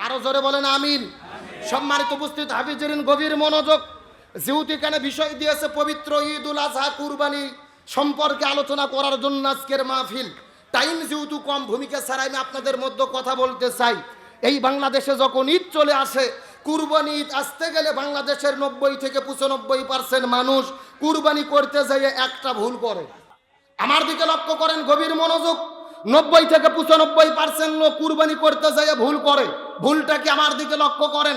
আরো জোরে বলেন আমিন। সম্মানিত উপস্থিত হাফিজেরিন, গভীর মনোযোগ। যেহেতু এখানে বিষয় দিয়েছে পবিত্র ঈদুল আজহা কুরবানি সম্পর্কে আলোচনা করার জন্য আজকের মাহফিল। টাইম যেহেতু কম, ভূমিকা ছাড়াই আমি আপনাদের মধ্যে কথা বলতে চাই। এই বাংলাদেশে যখন ঈদ চলে আসে, কুরবানি ঈদ আসতে গেলে বাংলাদেশের 90 থেকে 95% মানুষ কুরবানি করতে যেয়ে একটা ভুল করে। আমার দিকে লক্ষ্য করেন, গভীর মনোযোগ। 90 থেকে 95% লোক কুরবানি করতে যেয়ে ভুল করে। ভুলটা কি? আমার দিকে লক্ষ্য করেন।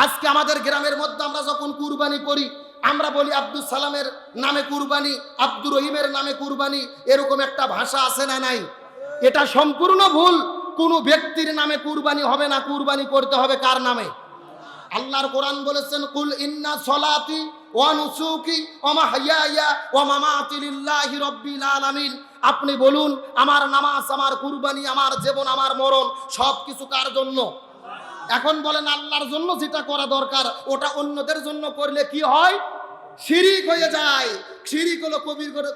আজকে আমাদের গ্রামের মধ্যে আমরা যখন কুরবানি করি, আমরা বলি আব্দুল সালামের নামে কুরবানি, আব্দুর রহিমের নামে কুরবানি, এরকম একটা ভাষা আছে না নাই? এটা সম্পূর্ণ ভুল। কোনো ব্যক্তির নামে কুরবানি হবে না, কুরবানি করতে হবে কার নামে? আল্লাহর কোরআন বলেছেন, কুল ইন্না সলাতি ওয়া নুসুকি ওয়া মাহইয়ায়া ওয়া মামাতি লিল্লাহি রাব্বিল আলামিন। আপনি বলুন, আমার নামাজ, আমার কুরবানি, আমার জীবন, আমার মরণ সবকিছু কার জন্য? এখন বলেন, আল্লাহর জন্য যেটা করা দরকার ওটা অন্যদের জন্য করলে কি হয়? শিরিক হয়ে যায়। শিরিক হলো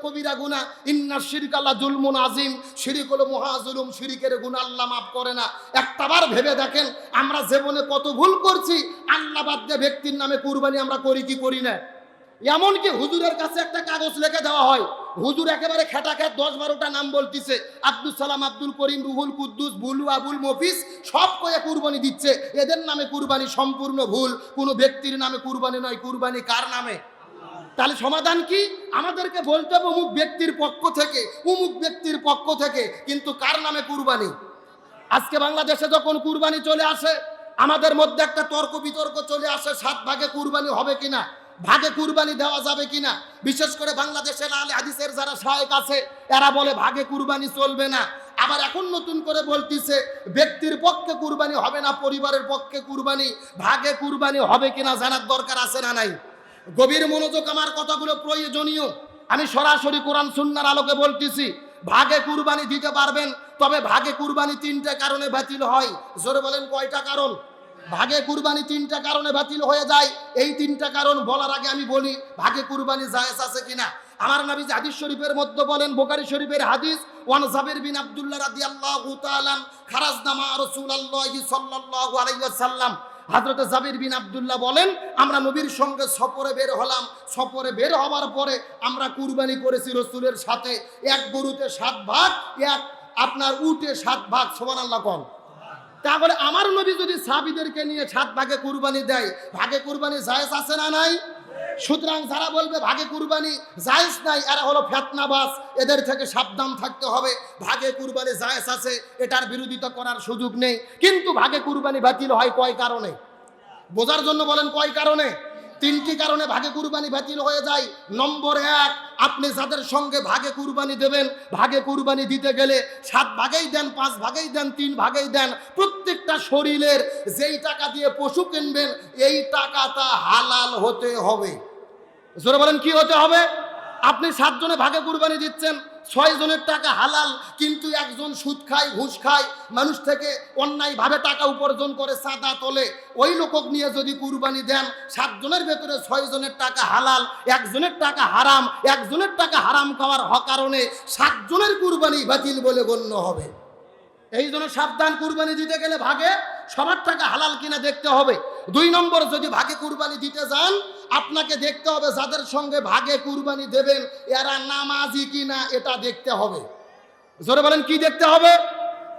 কবিরা গুনাহ। ইন্না শিরকা লা যুলমুন আযীম। শিরিক হলো মহাজুলুম। শিরিকের গুনাহ আল্লাহ মাফ করে না। একটাবার ভেবে দেখেন, আমরা জীবনে কত ভুল করছি। আল্লাহ বাদ দিয়ে ব্যক্তির নামে কুরবানি আমরা করি কি করি না? এমনকি হুজুরের কাছে একটা কাগজ লিখে দেওয়া হয়, হুজুর একেবারে খেটা খেট 10-12টা নাম বলতিছে, আব্দুল সালাম, আব্দুল করিম, রুহুল কুদ্দুস, বুলু, আবুল মফিস, সব কয়ে কুরবানি দিচ্ছে। এদের নামে কুরবানি সম্পূর্ণ ভুল। কোনো ব্যক্তির নামে কুরবানি নয়, কুরবানি কার নামে? তাহলে সমাধান কি? আমাদেরকে বলতে হবে অমুক ব্যক্তির পক্ষ থেকে, অমুক ব্যক্তির পক্ষ থেকে, কিন্তু কার নামে কুরবানি? আজকে বাংলাদেশে যখন কুরবানি চলে আসে, আমাদের মধ্যে একটা তর্ক বিতর্ক চলে আসে, 7 ভাগে কুরবানি হবে কিনা, ভাগে কুরবানি দেওয়া যাবে কিনা। বিশেষ করে বাংলাদেশের আলে হাদিসের যারা শায়েখ আছে, এরা বলে ভাগে কুরবানি চলবে না। আবার এখন নতুন করে বলতিছে ব্যক্তির পক্ষে কুরবানি হবে না, পরিবারের পক্ষে কুরবানি। ভাগে কুরবানি হবে কিনা জানার দরকার আছে না নাই? গভীর মনোযোগ, আমার কথাগুলো প্রয়োজনীয়। আমি সরাসরি কোরআন সুন্নাহর আলোকে বলতেছি, ভাগে কুরবানি দিতে পারবেন, তবে ভাগে কুরবানি 3টা কারণে বাতিল হয়। জোরে বলেন, কয়টা কারণ? ভাগে কুরবানি 3টা কারণে বাতিল হয়ে যায়। এই 3টা কারণ বলার আগে আমি বলি, ভাগে কুরবানি জায়েজ আছে কিনা। আমার নবী হাদিস শরীফের মধ্যে বলেন, বুখারী শরীফের হাদিস, ওয়ান জাবির বিন আব্দুল্লাহ রাদিয়াল্লাহু তাআলা খারাজনা মা রাসূলুল্লাহি সাল্লাল্লাহু আলাইহি ওয়াসাল্লাম। হযরত জাবির বিন আব্দুল্লাহ বলেন, আমরা নবীর সঙ্গে সফরে বের হলাম। সফরে বের হওয়ার পরে আমরা কুরবানি করেছি রাসূলের সাথে। এক গরুতে 7 ভাগ, এক আপনার উটে 7 ভাগ। সুবহানাল্লাহ কোন। তাহলে আমার নবী যদি সাহাবীদেরকে নিয়ে 7 ভাগে কুরবানি দেয়, ভাগে কুরবানি জায়েজ আছে না নাই? সুতরাং যারা বলবে ভাগে কুরবানি জায়েজ নাই, এরা হলো ফিতনাবাজ। এদের থেকে সাবধান থাকতে হবে। ভাগে কুরবানি জায়েজ আছে, এটার বিরোধিতা করার সুযোগ নেই। কিন্তু ভাগে কুরবানি বাতিল হয় কয় কারণে? বোঝার জন্য বলেন, কয় কারণে? 3টি কারণে ভাগে কুরবানি বাতিল হয়ে যায়। নম্বর 1, আপনি যাদের সঙ্গে ভাগে কুরবানি দেবেন, ভাগে কুরবানি দিতে গেলে 7 ভাগেই দেন, 5 ভাগেই দেন, 3 ভাগেই দেন, প্রত্যেকটা শরীরের যেই টাকা দিয়ে পশু কিনবেন, এই টাকাটা হালাল হতে হবে। জোরে বলেন, কি হতে হবে? আপনি 7 জনে ভাগে কুরবানি দিচ্ছেন, 6 জনের টাকা হালাল, কিন্তু একজন সুদ খায়, ঘুষ খায়, মানুষ থেকে অন্যায়ভাবে টাকা উপার্জন করে, চাঁদা তোলে। ওই লোক নিয়ে যদি কুরবানি দেন, 7 জনের ভেতরে 6 জনের টাকা হালাল, একজনের টাকা হারাম। একজনের টাকা হারাম খাওয়ার কারণে 7 জনের কুরবানি বাতিল বলে গণ্য হবে। এই জন্য সাবধান, কুরবানি দিতে গেলে ভাগে সবার টাকা হালাল কিনা দেখতে হবে। 2 নম্বর, যদি ভাগে কুরবানি দিতে যান, আপনাকে দেখতে হবে যাদের সঙ্গে ভাগে কুরবানি দেবেন এরা নামাজি কিনা, এটা দেখতে হবে। জোরে বলেন, কি দেখতে হবে?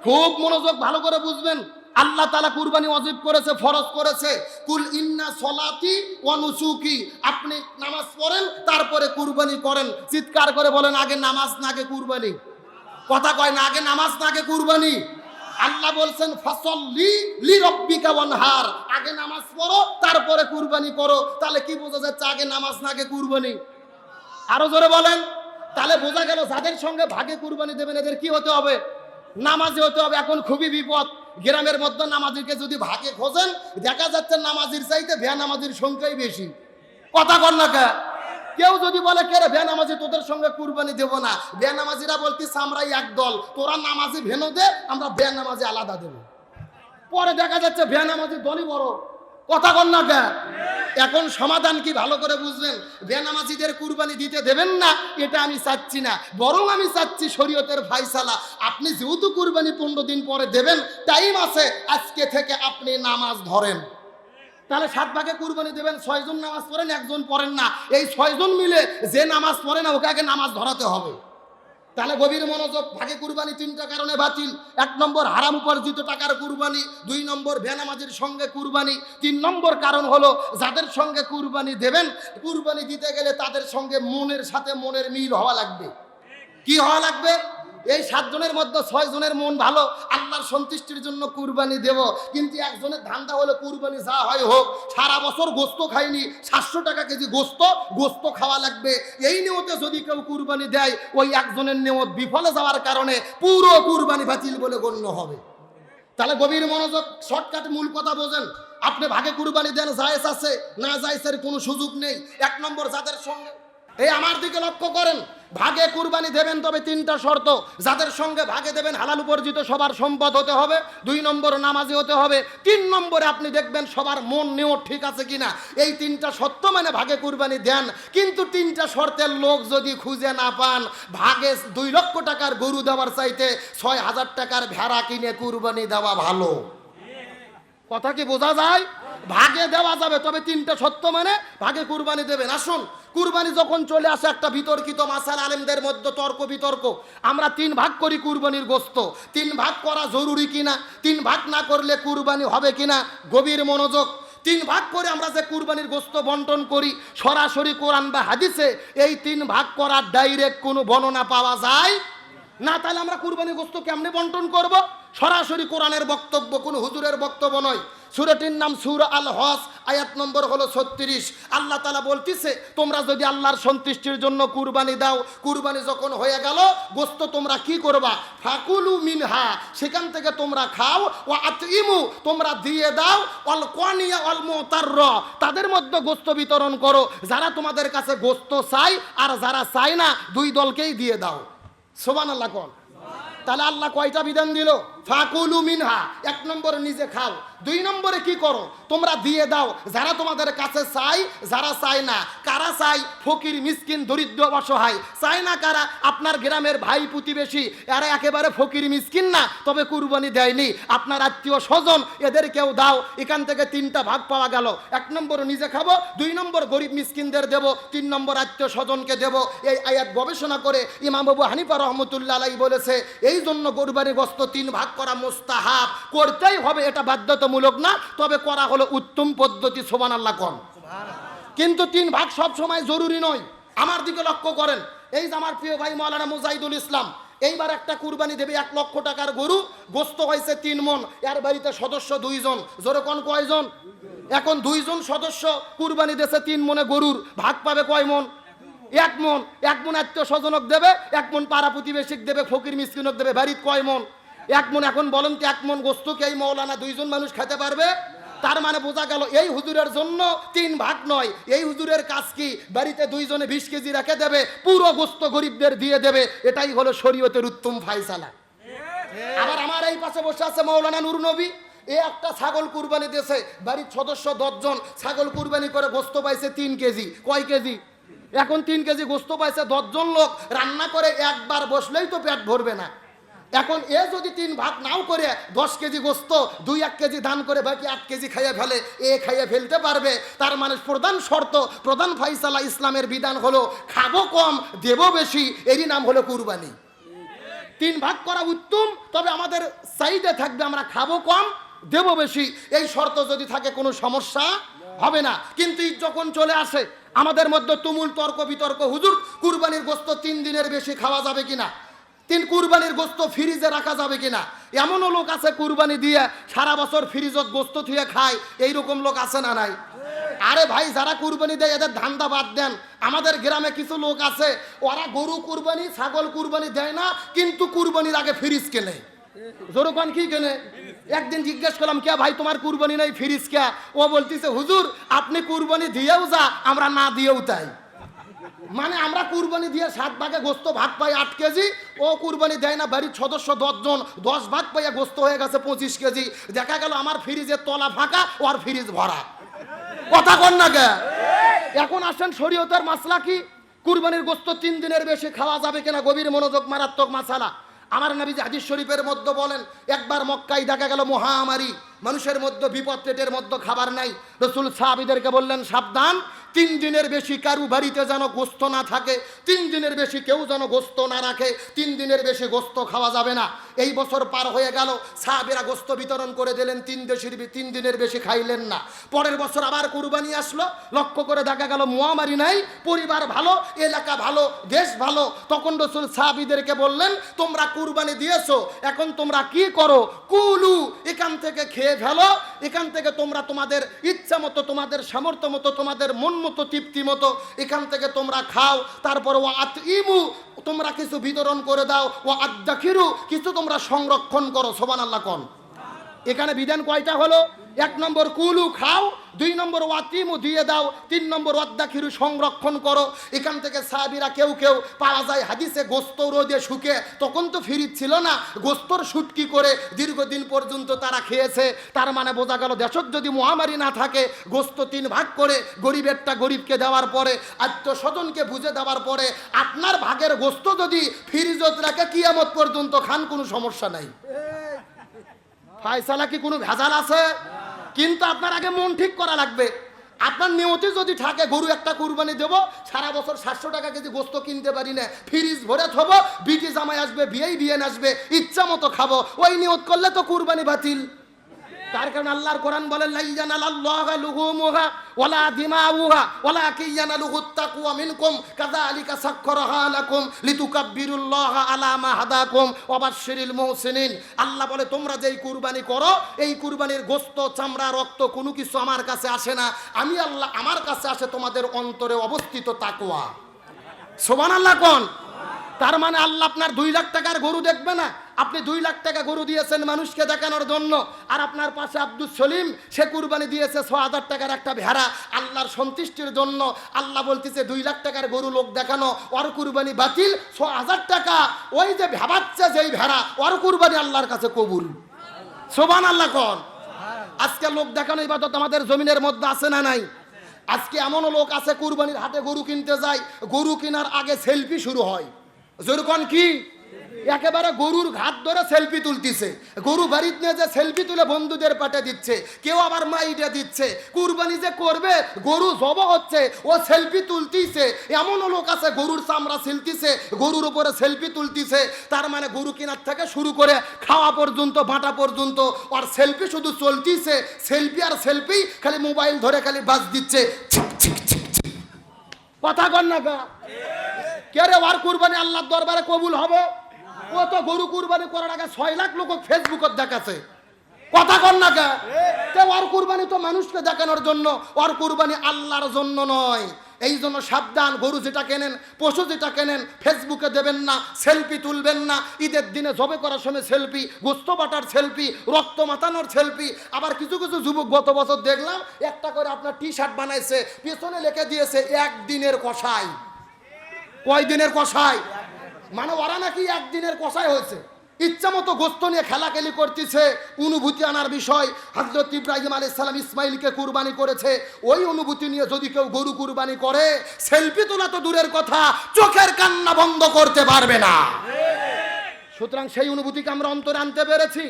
খুব মনোযোগ, ভালো করে বুঝবেন। আল্লাহ তাআলা কুরবানি ওয়াজিব করেছে, ফরজ করেছে। কুল ইন্না সলাতি ওয়া নুসুকি। আপনি নামাজ পড়েন, তারপরে কুরবানি করেন। চিৎকার করে বলেন, আগে নামাজ না আগে কুরবানি? কথা কয় না, আগে নামাজ না আগে কুরবানি? আল্লাহ বলছেন, ফাসাল্লি লিরাব্বিকা ওয়ানহার। আগে নামাজ পড়ো, তারপরে কুরবানি করো। তাহলে কি বোঝা যাচ্ছে, আগে নামাজ না আগে কুরবানি? আরো জোরে বলেন। তাহলে বোঝা গেল যাদের সঙ্গে ভাগে কুরবানি দেবেন এদের কি হতে হবে? নামাজি হতে হবে। এখন খুবই বিপদ, গ্রামের মধ্যে নামাজিকে যদি ভাগে খোঁজেন, দেখা যাচ্ছে নামাজির চাইতে বেনামাজির সংখ্যাই বেশি। কথা কর না কে? কেউ যদি বলে, কে রে বেনামাজি, তোদের সঙ্গে কুরবানি দেব না। বেনামাজিরা বলতেছে, আমরাই এক দল, তোরা নামাজি ভেনো দে, আমরা বেনামাজি আলাদা দেব। পরে দেখা যাচ্ছে বেনামাজি দলই বড়। কথা কর না কে? এখন সমাধান কি ভালো করে বুঝবেন? বেনামাজিদের কুরবানি দিতে দেবেন না এটা আমি চাচ্ছি না, বরং আমি চাচ্ছি শরীয়তের ফায়সালা। আপনি যেহেতু কুরবানি 15 দিন পরে দেবেন, টাইম আছে, আজকে থেকে আপনি নামাজ ধরেন। তাহলে 7 ভাগে কুরবানি দেবেন, 6 জন নামাজ পড়েন, 1 জন পড়েন না, এই 6 জন মিলে যে নামাজ পড়ে না ওকে আগে নামাজ ধরাতে হবে। তাহলে গভীর মনোযোগ, ভাগে কুরবানি 3টা কারণে বাতিল। 1 নম্বর হারাম উপার্জিত টাকার কুরবানি, 2 নম্বর বেনামাজির সঙ্গে কুরবানি, 3 নম্বর কারণ হলো যাদের সঙ্গে কুরবানি দেবেন, কুরবানি দিতে গেলে তাদের সঙ্গে মনের সাথে মনের মিল হওয়া লাগবে। কি হওয়া লাগবে? এই 7 জনের মধ্যে 6 জনের মন ভালো, আল্লাহর সন্তুষ্টির জন্য কুরবানি দেব, কিন্তু একজনের ধান্দা হলো কুরবানি যা হয় হোক, সারা বছর গোস্ত খাইনি, 700 টাকা কেজি গোস্ত খাওয়া লাগবে। এই নিয়তে যদি কেউ কুরবানি দেয়, ওই একজনের নিয়ত বিফলে যাওয়ার কারণে পুরো কুরবানি বাতিল বলে গণ্য হবে। তাহলে গভীর মনোযোগ, শর্টকাট মূল কথা বোঝেন। আপনি ভাগে কুরবানি দেন, জায়েজ আছে, না জায়েজের কোনো সুযোগ নেই। 1 নম্বর যাদের সঙ্গে, এই আমার দিকে লক্ষ্য করেন, ভাগে কুরবানি দেবেন তবে 3টা শর্ত। যাদের সঙ্গে ভাগে দেবেন হালাল উপার্জিত সবার সম্পদ হতে হবে, 2 নম্বর নামাজি হতে হবে, 3 নম্বরে আপনি দেখবেন সবার মন নিয়ত ঠিক আছে কিনা। এই 3টা শর্ত মানে ভাগে কুরবানি দেন। কিন্তু 3টা শর্তের লোক যদি খুঁজে না পান, ভাগে 2 লক্ষ টাকার গরু দেওয়ার চাইতে 6,000 টাকার ভেড়া কিনে কুরবানি দেওয়া ভালো। কথা কি বোঝা যায়? ভাগে দেওয়া যাবে, তবে 3টা শর্ত মানে ভাগে কুরবানি দেবেন। আসুন, কুরবানি যখন চলে আসে একটা বিতর্কিত মাসালা, আলেমদের মধ্যে তর্ক বিতর্ক। আমরা 3 ভাগ করি কুরবানির গোস্ত, 3 ভাগ করা জরুরি কিনা, 3 ভাগ না করলে কুরবানি হবে কিনা। গভীর মনোযোগ, 3 ভাগ করে আমরা যে কুরবানির গোস্ত বন্টন করি, সরাসরি কোরআন বা হাদিসে এই 3 ভাগ করার ডাইরেক্ট কোনো বর্ণনা পাওয়া যায় না। তাহলে আমরা কুরবানির গোস্ত কেমনে বন্টন করব? সরাসরি কোরআনের বক্তব্য, কোনো হুজুরের বক্তব্য নয়। সূরাটির নাম সূরা আল হজ, আয়াত নম্বর হলো 36। আল্লাহ তাআলা বলতিছে, তোমরা যদি আল্লাহর সন্তুষ্টির জন্য কুরবানি দাও, কুরবানি যখন হয়ে গেল, গোস্ত তোমরা কি করবা? ফাকুলু মিনহা, সেখান থেকে তোমরা খাও, ওয়া আতইমু, তোমরা দিয়ে দাও, অল কানিয়া অল মুতারর, তাদের মধ্যে গোস্ত বিতরণ করো, যারা তোমাদের কাছে গোস্ত চাই আর যারা চায় না, 2 দলকেই দিয়ে দাও। সুবহানাল্লাহ কোন। তাহলে আল্লাহ কয়টা বিধান দিল? ফাকুলু মিনহা, 1 নম্বরে নিজে খাও, 2 নম্বরে কি করো? তোমরা দিয়ে দাও, যারা তোমাদের কাছে চাই, যারা চায় না। কারা চাই? ফকির মিসকিন দরিদ্র অসহায়। চায় না কারা? আপনার গ্রামের ভাই প্রতিবেশী, এরা একেবারে ফকির মিসকিন না, তবে কুরবানি দেয়নি, আপনার আত্মীয় স্বজন, এদেরকেও দাও। এখান থেকে 3টা ভাগ পাওয়া গেল। 1 নম্বর নিজে খাবো, 2 নম্বর গরিব মিসকিনদের দেব, 3 নম্বর আত্মীয় স্বজনকে দেব। এই আয়াত গবেষণা করে ইমাম আবু হানিফা রাহমাতুল্লাহ আলাইহি বলেছে, এই জন্য কুরবানির গোশত 3 ভাগ করা মুস্তাহাব, করতেই হবে, এটা বাধ্যতামূলক না, তবে করা হলো উত্তম পদ্ধতি। সুবহানাল্লাহ কোন। কিন্তু 3 ভাগ সব সময় জরুরি নয়। আমার দিকে লক্ষ্য করেন, এই যে আমার প্রিয় ভাই মাওলানা মুজাহিদুল ইসলাম এইবার একটা কুরবানি দেবে, 1 লক্ষ টাকার গরু, গোস্ত হয়েছে 3 মণ, এর বাড়িতে সদস্য 2 জন, জোরে কোন কয়জন? এখন 2 জন সদস্য কুরবানি দেশে 3 মণে গরুর, ভাগ পাবে কয় মণ? 1 মণ। 1 মণ আত্মীয় স্বজনক দেবে, 1 মণ পাড়া প্রতিবেশীক দেবে, ফকির মিসকিনক দেবে, বাড়িতে কয় মণ? 1 মণ। এখন বলেন তো 1 মণ গোস্ত কি এই মৌলানা 2 জন মানুষ খেতে পারবে? তার মানে বোঝা গেল এই হুজুরের জন্য 3 ভাগ নয়। এই হুজুরের কাজ কি? বাড়িতে 2 জনে 20 কেজি রেখে দেবে, পুরো গোস্ত গরিবদের দিয়ে দেবে। এটাই হলো শরীয়তের উত্তম ফায়সালা। আবার আমার এই পাশে বসে আছে মৌলানা নূর নবী, এ একটা ছাগল কুরবানি দিয়েছে, বাড়ির সদস্য 10 জন, ছাগল কুরবানি করে গোস্ত পাইছে 3 কেজি। কয় কেজি? এখন 3 কেজি গোস্ত পাইছে, 10 জন লোক রান্না করে একবার বসলেই তো পেট ভরবে না। এখন এ যদি 3 ভাগ নাও করে 10 কেজি গোস্ত 2-1 কেজি দান করে বাকি 8 কেজি খাইয়ে ফেলে, এ খাইয়ে ফেলতে পারবে। তার মানে প্রধান শর্ত, প্রধান ফায়সালা ইসলামের বিধান হলো খাবো কম দেব বেশি, এরই নাম হলো কুরবানি। 3 ভাগ করা উত্তম, তবে আমাদের চাহিদা থাকবে আমরা খাবো কম দেব বেশি। এই শর্ত যদি থাকে কোনো সমস্যা হবে না। কিন্তু যখন চলে আসে আমাদের মধ্যে তুমুল তর্ক বিতর্ক, হুজুর কুরবানির গোস্ত 3 দিনের বেশি খাওয়া যাবে কিনা, 3 কুরবানির গোস্ত ফ্রিজে রাখা যাবে কিনা। এমনও লোক আছে কুরবানি দিয়ে সারা বছর ফ্রিজত গোস্ত থুয়ে খায়, এইরকম লোক আছে না নাই? আরে ভাই, যারা কুরবানি দেয় এদের ধান্দা বাদ দেন। আমাদের গ্রামে কিছু লোক আছে, ওরা গরু কুরবানি ছাগল কুরবানি দেয় না, কিন্তু কুরবানির আগে ফ্রিজ কেনে। জোরকান কি কেনে? একদিন জিজ্ঞেস করলাম, কে ভাই তোমার কুরবানি নেই, ফ্রিজ কে? ও বলতেছে, হুজুর আপনি কুরবানি দিয়েও যা, আমরা না দিয়েও তাই। মানে আমরা কুরবানি দিয়ে 7 ভাগে গোস্ত ভাগ পাই 8 কেজি, ও কুরবানি দেয় না, বাড়ির সদস্য 10 জন, 10 ভাগ পাইয়া গোস্ত হয়ে গেছে 25 কেজি। দেখা গেল আমার ফ্রিজের তলা ফাঁকা, ওর ফ্রিজ ভরা। কথা কন না কে? এখন আসেন শরীয়তের মাসলা কি? কুরবানির গোশত 3 দিনের বেশি খাওয়া যাবে কিনা? গভীর মনোযোগ, মারাত্মক মাসালা। আমার নবী হাদিস শরীফের মধ্যে বলেন, একবার মক্কায় দেখা গেল মহামারী, মানুষের মধ্যে বিপদ, পেটের মধ্যে খাবার নাই। রাসূল সাহাবীদেরকে বললেন, সাবধান, 3 দিনের বেশি কারু বাড়িতে যেন গোশত না থাকে, 3 দিনের বেশি কেউ যেন গোশত না রাখে, 3 দিনের বেশি গোশত খাওয়া যাবে না। এই বছর পার হয়ে গেল, সাহাবীরা গোশত বিতরণ করে দিলেন, 3 দিনের বেশি খাইলেন না। পরের বছর আবার কুরবানি আসলো, লক্ষ্য করে দেখা গেল মহামারী নাই, পরিবার ভালো, এলাকা ভালো, দেশ ভালো। তখন রাসূল সাহাবীদেরকে বললেন, তোমরা কুরবানি দিয়েছো, এখন তোমরা কি করো? কুলু, এখান থেকে খেয়ে ফেলো, এখান থেকে তোমরা তোমাদের ইচ্ছা মতো, তোমাদের সামর্থ্য মতো, তোমাদের মন মতো, তৃপ্তি মতো এখান থেকে তোমরা খাও। তারপর ও আতইমু, তোমরা কিছু বিতরণ করে দাও, ও আদ্দাখিরু, কিছু তোমরা সংরক্ষণ করো। সুবহানাল্লাহ কোন? এখানে বিধান কয়টা হলো? 1 নম্বর কুলু, খাও, 2 নম্বর ওয়াতিমু, দিয়ে দাও, 3 নম্বর ওয়াদ্দাখিরু, সংরক্ষণ করো। এখান থেকে সাহাবীরা কেউ কেউ পাওয়া যায় হাদিসে গোস্ত রোদে শুকে, তখন তো ফ্রিজ ছিল না, গোস্তর শুটকি করে দীর্ঘদিন পর্যন্ত তারা খেয়েছে। তার মানে বোঝা গেল, দেশত যদি মহামারী না থাকে, গোস্ত 3 ভাগ করে গরিবেরটা গরিবকে দেওয়ার পরে, আত্মস্বজনকে বুঝে দেওয়ার পরে, আপনার ভাগের গোস্ত যদি ফ্রিজত রাখে কিয়ামত পর্যন্ত খান, কোনো সমস্যা নাই। ফায়সালা কি কোনো ভেজাল আছে? কিন্তু আপনার আগে মন ঠিক করা লাগবে। আপনার নিয়তি যদি থাকে, গরু একটা কুরবানি দেবো, সারা বছর 700 টাকা কেজি গোস্ত কিনতে পারি না, ফ্রিজ ভরে থবো, বিটি জামাই আসবে, বিয়ে আসবে, ইচ্ছা মতো খাবো, ওই নিয়ত করলে তো কুরবানি বাতিল। তার কারণে আল্লাহর কোরআন বলেন, লা ইয়ানালাল্লাহু লুহুমুহা ওয়ালা দিমাউহা ওয়ালাকিন ইয়ানালুহুত তাকওয়া মিনকুম কাযালিকা সাখখারাহা লাকুম লিতুকাব্বিরুল্লাহা আলা মা হাদাকুম ওয়া বাশশিরিল মুহসিনিন। আল্লাহ বলে, তোমরা যেই কুরবানি করো, এই কুরবানির গোশত, চামড়া, রক্ত কোনো কিছু আমার কাছে আসে না। আমি আল্লাহ, আমার কাছে আসে তোমাদের অন্তরে অবস্থিত তাকওয়া। সুবহানাল্লাহ কোন? তার মানে আল্লাহ আপনার 2 লাখ টাকার গরু দেখবে না। আপনি 2 লাখ টাকা গরু দিয়েছেন মানুষকে দেখানোর জন্য, আর আপনার পাশে আব্দুল সলিম, সে কুরবানি দিয়েছে 6000 টাকার একটা ভেড়া আল্লাহর সন্তুষ্টির জন্য। আল্লাহ বলতেছে 2 লাখ টাকার গরু লোক দেখানো, ওর কুরবানি বাতিল। 6000 টাকা ওই যে ভাবাচ্ছে যেই ভেড়া, ওর কুরবানি আল্লাহর কাছে কবুল। সুবহানাল্লাহ কোন? আজকে লোক দেখানো ইবাদত আমাদের জমিনের মধ্যে আছে না নাই? আজকে এমনও লোক আছে, কুরবানির হাটে গরু কিনতে যায়, গরু কেনার আগে সেলফি শুরু হয়। যেরকম কি একেবারে গরুর ঘাট ধরে সেলফি তুলতিছে, গরু বাড়িতে নিয়ে যে সেলফি তুলে বন্ধুদের পাঠে দিচ্ছে, কেউ আবার মাইডে দিচ্ছে। কুরবানি যে করবে, গরু জব হচ্ছে, ও সেলফি তুলতিছে। এমনও লোক আছে, গরুর চামড়া ছিলতিছে, গরুর উপরে সেলফি তুলতিছে। তার মানে গরু কেনার থেকে শুরু করে খাওয়া পর্যন্ত, বাটা পর্যন্ত আর সেলফি শুধু চলতিছে। সেলফি আর সেলফি, খালি মোবাইল ধরে খালি বাজ দিচ্ছে। কথা কন না কে রে? ওর কুরবানি আল্লাহর দরবারে কবুল হবে? ও তো গরু কুরবানি করার আগে 6 লাখ লোক ফেসবুকত দেখাচ্ছে। কথা কন না কে? ওর কুরবানি তো মানুষকে দেখানোর জন্য, ওর কুরবানি আল্লাহর জন্য নয়। এই জন্য সাবধান, গরু যেটা কেনেন, পশু যেটা কেনেন, ফেসবুকে দেবেন না, সেলফি তুলবেন না। ঈদের দিনে জবে করার সময় সেলফি, গোস্ত বাটার সেলফি, রক্ত মাতানোর সেলফি। আবার কিছু কিছু যুবক গত বছর দেখলাম একটা করে আপনার টি-শার্ট বানাইছে, পেছনে লিখে দিয়েছে 1 দিনের কষাই। কয় দিনের কষাই? মানে ওরা নাকি 1 দিনের কষাই হয়েছে। ইচ্ছা মতো গোস্ত নিয়ে খেলাখেলি করতেছে। অনুভূতি আনার বিষয়, হযরত ইব্রাহিম আলাইহিস সালাম ইসমাইলকে কুরবানি করেছে, ওই অনুভূতি নিয়ে যদি কেউ গরু কুরবানি করে, সেলফি তোলা তো দূরের কথা, চোখের কান্না বন্ধ করতে পারবে না। সুতরাং সেই অনুভূতিকে আমরা অন্তরে আনতে পেরেছি।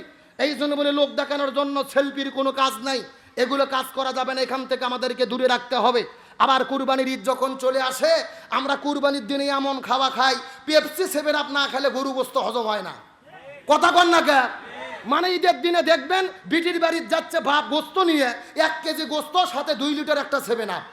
এই জন্য বলে, লোক দেখানোর জন্য সেলফির কোনো কাজ নাই, এগুলো কাজ করা যাবে না, এখান থেকে আমাদেরকে দূরে রাখতে হবে। আবার কুরবানির ঈদ যখন চলে আসে, আমরা কুরবানির দিনে এমন খাওয়া খাই, পেপসি 7 আপ না খেলে গরু গোস্ত হজম হয় না। কথা কন না কে? মানে ঈদের দিনে দেখবেন বিটির বাড়ির যাচ্ছে বাপ গোস্ত নিয়ে, 1 কেজি গোস্ত, সাথে 2 লিটার একটা 7 আপ।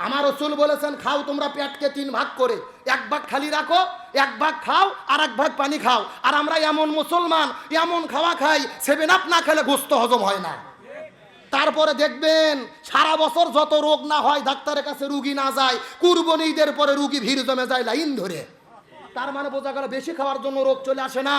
আমার রাসূল বলেছেন, খাও তোমরা পেটকে 3 ভাগ করে, 1 ভাগ খালি রাখো, 1 ভাগ খাও, আর 1 ভাগ পানি খাও। আর আমরা এমন মুসলমান, এমন খাওয়া খাই, 7 আপ না খেলে গোস্ত হজম হয় না। তারপরে দেখবেন সারা বছর যত রোগ না হয়, ডাক্তারের কাছে রুগী না যায়, কুরবানি ঈদের পরে রুগী ভিড় জমে যায় লাইন ধরে। তার মানে বোঝা গেল বেশি খাওয়ার জন্য রোগ চলে আসে না।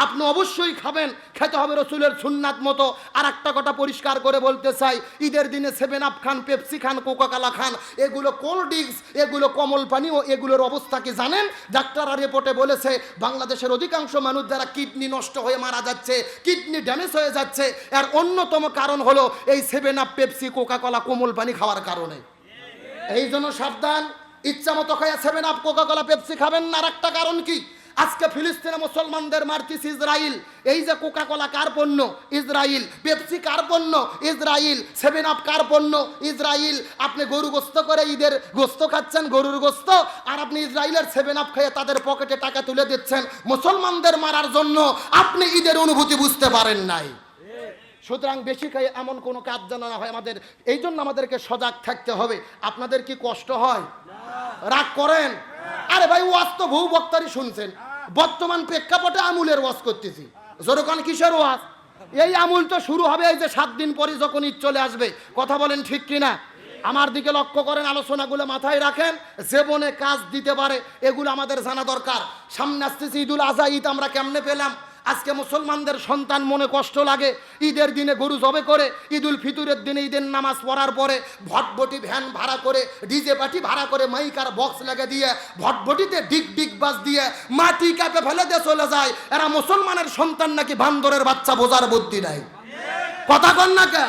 আপনি অবশ্যই খাবেন, খেতে হবে রসুলের সুন্নাত মতো। আর একটা কথা পরিষ্কার করে বলতে চাই, ঈদের দিনে 7 আপ খান, পেপসি খান, কোকাকোলা খান, এগুলো কোল্ড ড্রিঙ্কস, এগুলো কমল পানি, ও এগুলোর অবস্থা কি জানেন? ডাক্তাররা রিপোর্টে বলেছে বাংলাদেশের অধিকাংশ মানুষ যারা কিডনি নষ্ট হয়ে মারা যাচ্ছে, কিডনি ড্যামেজ হয়ে যাচ্ছে, এর অন্যতম কারণ হলো এই 7 আপ, পেপসি, কোকাকোলা, কোমল পানি খাওয়ার কারণে। এই জন্য সাবধান, ইচ্ছা মতো খাইয়া 7 আপ, কোকাকোলা, পেপসি খাবেন না। আর একটা কারণ কি, আজকে ফিলিস্তিনে মুসলমানদের মারতিস ইসরায়েল। এই যে কোকাকোলা কার পণ্য? ইসরায়েল। পেপসি কার পণ্য? ইসরায়েল। 7 আপ কার পণ্য? ইসরায়েল। আপনি গরু গোস্ত করে ঈদের গোস্ত খাচ্ছেন, গরুর গোস্ত, আর আপনি ইসরায়েলের 7 আপ খেয়ে তাদের পকেটে টাকা তুলে দিচ্ছেন মুসলমানদের মারার জন্য। আপনি ঈদের অনুভূতি বুঝতে পারেন নাই। সুতরাং বেশি খাই এমন কোনো কাজ যেন না হয় আমাদের, এই জন্য আমাদেরকে সজাগ থাকতে হবে। আপনাদের কি কষ্ট হয়? রাগ করেন? আরে ভাই, ওয়াজ তো বহু বক্তারই শুনছেন। বর্তমান প্রেক্ষাপটে আমুলের ওয়াজ করতেছি। জোরকান কিসের ওয়াজ? এই আমুল তো শুরু হবে এই যে 7 দিন পরে যখন ঈদ চলে আসবে। কথা বলেন ঠিক কিনা? আমার দিকে লক্ষ্য করেন, আলোচনাগুলো মাথায় রাখেন, জীবনে কাজ দিতে পারে এগুলো আমাদের জানা দরকার। সামনে আসতেছে ঈদুল আজহা। ঈদ আমরা কেমনে পেলাম? আজকে মুসলমানদের সন্তান মনে কষ্ট লাগে, ঈদের দিনে গরু জবে করে, ঈদুল ফিতরের দিনে ঈদের নামাজ পড়ার পরে ভটভটি ভ্যান ভাড়া করে, ডিজে পার্টি ভাড়া করে, মাইকার বক্স লেগে দিয়ে ভটভটিতে ডিগ ডিগ বাজ দিয়ে মাটি কাপে ফেলে দিয়ে চলে যায়। এরা মুসলমানের সন্তান নাকি বান্দরের বাচ্চা, বোঝার বুদ্ধি নাই। কথা কন না কে?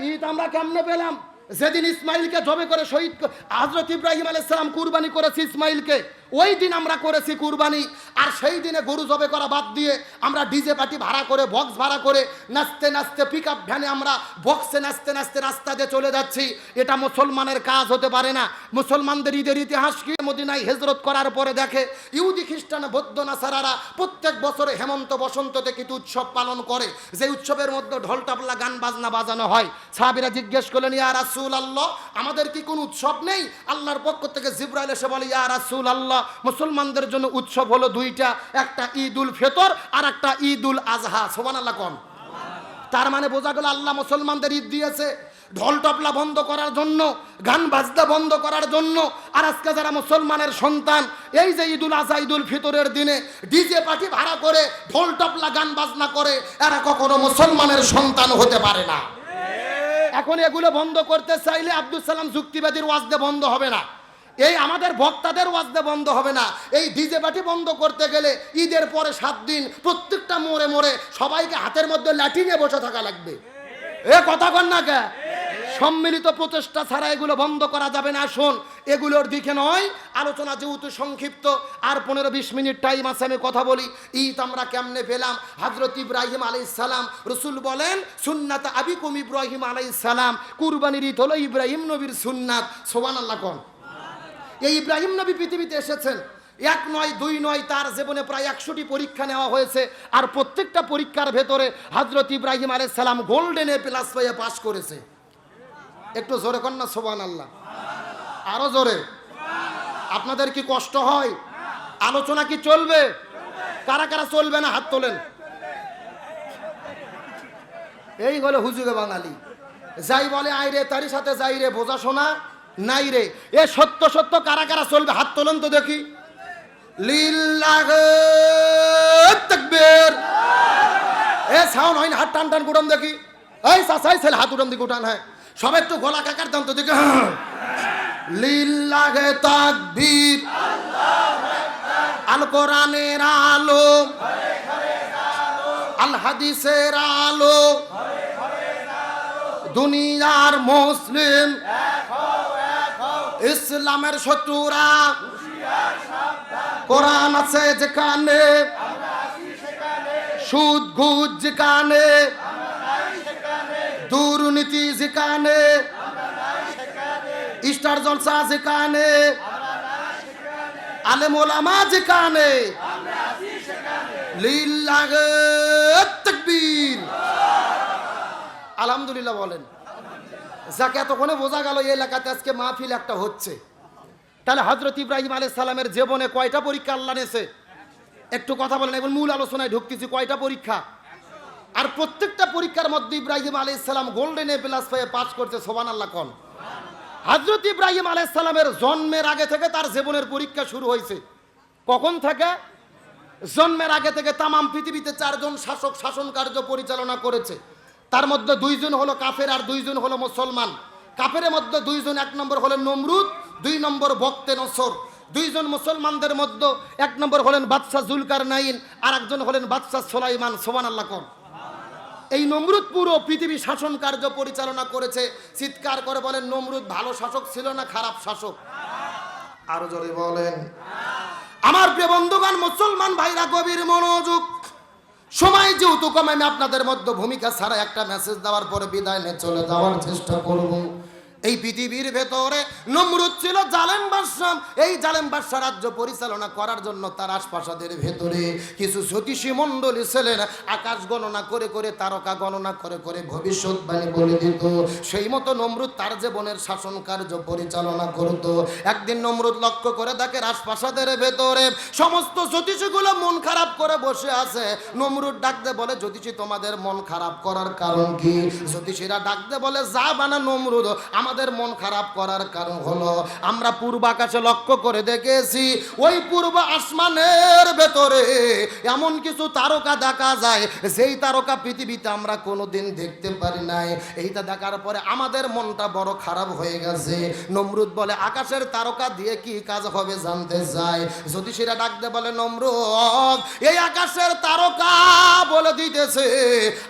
ঈদ আমরা কেমনে পেলাম? যেদিন ইসমাইলকে জবে করে শহীদ হযরত ইব্রাহিম আলাইহিস সালাম কুরবানি করেছে ইসমাইলকে, ওই দিন আমরা করেছি কুরবানি। আর সেই দিনে গরু জবে করা বাদ দিয়ে আমরা ডিজে পার্টি ভাড়া করে, বক্স ভাড়া করে, নাচতে নাচতে পিক আপ ভ্যানে আমরা বক্সে নাচতে নাচতে রাস্তা দিয়ে চলে যাচ্ছি। এটা মুসলমানের কাজ হতে পারে না। মুসলমানদের ঈদের ইতিহাস কি? মদিনায় হিজরত করার পরে দেখে ইহুদি, খ্রিস্টান, বৌদ্ধ, নাসারারা প্রত্যেক বছরে হেমন্ত বসন্ততে কিছু উৎসব পালন করে, যে উৎসবের মধ্যে ঢোল টাবলা গান বাজনা বাজানো হয়। সাহাবীরা জিজ্ঞেস করলেন, ইয়া রাসূলুল্লাহ, আমাদের কি কোনো উৎসব নেই? আল্লাহর পক্ষ থেকে জিবরাইল এসে বলে, ইয়া রাসূলুল্লাহ, মুসলমানদের জন্য উৎসব হলো দুইটা, একটা ঈদুল ফিতর আর একটা ঈদুল আজহা। সুবহানাল্লাহ কোন? তার মানে বোঝা গেল আল্লাহ মুসলমানদের ঈদ দিয়েছে ঢোল টপলা বন্ধ করার জন্য, গান বাজনা বন্ধ করার জন্য। আর আজকে যারা মুসলমানের সন্তান, এই যে ঈদুল আজহা, ঈদুল ফিতরের দিনে ডিজে পার্টি ভাড়া করে ঢোল টপলা গান বাজনা করে, এরা কখনো মুসলমানের সন্তান হতে পারে না। এখন এগুলো বন্ধ করতে চাইলে আব্দুল সালাম যুক্তিবাদীর ওয়াজদে বন্ধ হবে না, এই আমাদের বক্তাদের ওয়াজদে বন্ধ হবে না। এই ডিজে পার্টি বন্ধ করতে গেলে ঈদের পরে 7 দিন প্রত্যেকটা মোড়ে মোড়ে সবাইকে হাতের মধ্যে লাঠি নিয়ে বসে থাকা লাগবে। এ কথা কন না কে? সম্মিলিত প্রচেষ্টা ছাড়া এগুলো বন্ধ করা যাবে না। শোন, এগুলোর দিকে নয়, আলোচনা যেহেতু সংক্ষিপ্ত, আর 15-20 মিনিট টাইম আছে, আমি কথা বলি। ঈদ আমরা কেমনে পেলাম? হযরত ইব্রাহিম আলাইহিস সালাম, রাসূল বলেন সুন্নাত আবিকুম ইব্রাহিম আলাইহিস সালাম, কুরবানির ঈদ হলো ইব্রাহিম নবীর সুন্নাত। সুবহানাল্লাহ কোন? এই ইব্রাহিম নবী পৃথিবীতে এসেছেন, 1 নয় 2 নয়, তার জীবনে প্রায় 100টি পরীক্ষা নেওয়া হয়েছে। আর প্রত্যেকটা পরীক্ষার ভেতরে হযরত ইব্রাহিম আলাইহিস সালাম গোল্ডেন এ প্লাস পেয়ে পাস করেছে। একটু জোরে কর না সুবহানাল্লাহ, আরো জোরে। আপনাদের কি কষ্ট হয়? আলোচনা কি চলবে? কারা কারা চলবে না হাত তোলেন। এই হলো হুজুগে বাঙালি, যাই বলে আইরে তারই সাথে যাই রে, বোঝা শোনা নাই রে। এ সত্য সত্য কারা কারা চলবে হাত তোলেন তো দেখি। লিল্লাহ তাকবীর। এ সাউন্ড হয় না, হাত টান টান গুটান দেখি। এই চাচাই ছেলে হাত উঠান দিকে উঠান। হ্যাঁ, সব একটু গলা কাকার দাম তো দেখি। লিল্লাহ তাকবীর। আল কোরআনের আলো, আল হাদিসের আলো, দুনিয়ার মুসলিম, ইসলামের শত্রুরা, কোরআন আছে যেখানে, সুদ ঘুষ যেখানে, দুর্নীতি যেখানে, স্টার জলসা যেখানে, আলেম ওলামা যেখানে, লিল্লাহ তাকবীর। আলহামদুলিল্লাহ বলেন। যাকে এতক্ষণে বোঝা গেল এই এলাকাতে আজকে মাহফিল একটা হচ্ছে, তাহলে হযরত ইব্রাহিম আলাইহিস সালামের জীবনে কয়টা পরীক্ষা আল্লাহ নিয়েছে? একটু কথা বলেন। এখন মূল আলোচনায় ঢুকতেছি। কয়টা পরীক্ষা? আর প্রত্যেকটা পরীক্ষার মধ্যে ইব্রাহিম আলাইহিস সালাম গোল্ডেন এ প্লাস পেয়ে পাস করছে। সুবহানাল্লাহ কোন? হযরত ইব্রাহিম আলাইহিস সালামের জন্মের আগে থেকে তার জীবনের পরীক্ষা শুরু হয়েছে। কখন থেকে? জন্মের আগে থেকে তামাম পৃথিবীতে 4 জন শাসক শাসন কার্য পরিচালনা করেছে। তার মধ্যে 2 জন হলো কাফের আর 2 জন হলো মুসলমান। কাফেরের মধ্যে 2 জন, 1 নম্বর হলেন নমরুদ, 2 নম্বর বক্তে নসর। 2 জন মুসলমানদের মধ্যে 1 নম্বর হলেন বাদশাহ জুলকারনাইন আর একজন হলেন বাদশাহ সুলাইমান। সুবহানাল্লাহ কোন। এই নমরুদ পুরো পৃথিবী শাসন কার্য পরিচালনা করেছে। চিৎকার করে বলেন, নমরুদ ভালো শাসক ছিল না খারাপ শাসক? আরো জোরে বলেন। আমার প্রিয় বন্ধুগণ, মুসলমান ভাইরা গভীর মনোযোগ। সময় যেহেতু কম, আমি আপনাদের মধ্যে ভূমিকা ছাড়া একটা মেসেজ দেওয়ার পরে বিদায় নিয়ে চলে যাওয়ার চেষ্টা করব। এই পৃথিবীর ভেতরে নমরুদ ছিল জালেম বাদশা। এই জালেম বাদশা রাজ্য পরিচালনা করার জন্য তার আশপাশের ভেতরে কিছু জ্যোতিষী মণ্ডলী ছিলেন। আকাশ গণনা করে করে, তারকা গণনা করে করে ভবিষ্যৎবাণী বলে দিত। সেই মতো নমরুদ তার জীবনের শাসন কার্য পরিচালনা করত। একদিন নমরুদ লক্ষ্য করে দেখে আশপাশের ভেতরে সমস্ত জ্যোতিষীগুলো মন খারাপ করে বসে আছে। নমরুদ ডাকতে বলে, জ্যোতিষী তোমাদের মন খারাপ করার কারণ কি? জ্যোতিষীরা ডাকতে বলে, যা বানা নমরুদ, আমাদের মন খারাপ করার কারণ হলো আমরা পূর্ব আকাশে লক্ষ্য করে দেখেছি, ওই পূর্ব আসমানের ভেতরে এমন কিছু তারকা দেখা যায় যেই তারকা পৃথিবীতে আমরা কোনোদিন দেখতে পারি নাই। এইটা দেখার পরে আমাদের মনটা বড় খারাপ হয়ে গেছে। নমরুদ বলে, আকাশের তারকা দিয়ে কি কাজ হবে জানতে চাই। জ্যোতিষীরা ডাকতে বলে, নমরুদ এই আকাশের তারকা বলে দিতেছে